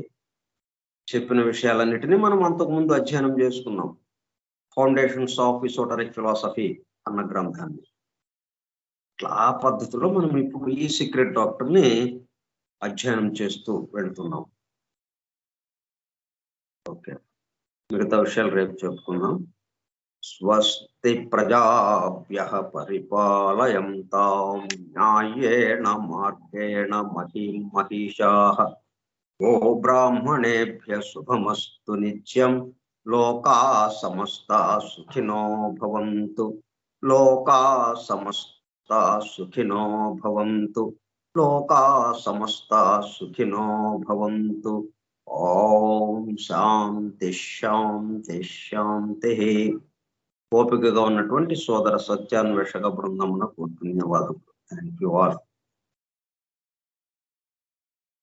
చెప్పిన విషయాలన్నిటినీ మనం అంతకుముందు అధ్యయనం చేసుకున్నాం. ఫౌండేషన్స్ ఆఫ్ ఇసోటరిక్ ఫిలాసఫీ అన్న గ్రంథాన్ని. ఇట్లా ఆ పద్ధతిలో మనం ఇప్పుడు ఈ సీక్రెట్ డాక్టర్ని అధ్యయనం చేస్తూ వెళ్తున్నాం. ఓకే, మిగతా విషయాలు రేపు చెప్పుకుందాం. స్వస్తి ప్రజాభ్యః పరిపాలయంతాం న్యాయేణ మార్గేణ మహీం మహిషాః. ఓ బ్రాహ్మణేభ్యః శుభమస్తు నిత్యం. లోకా సమస్తా సుఖినో భవంతు. లోకా సమస్తా సుఖినో భవంతు. లోకా సమస్తా సుఖినో భవంతు. ఓం శాంతి శాంతి శాంతి. ఓపికగా ఉన్నటువంటి సోదర సత్యాన్వేషక బృందమునకు ధన్యవాదములు. Thank you all.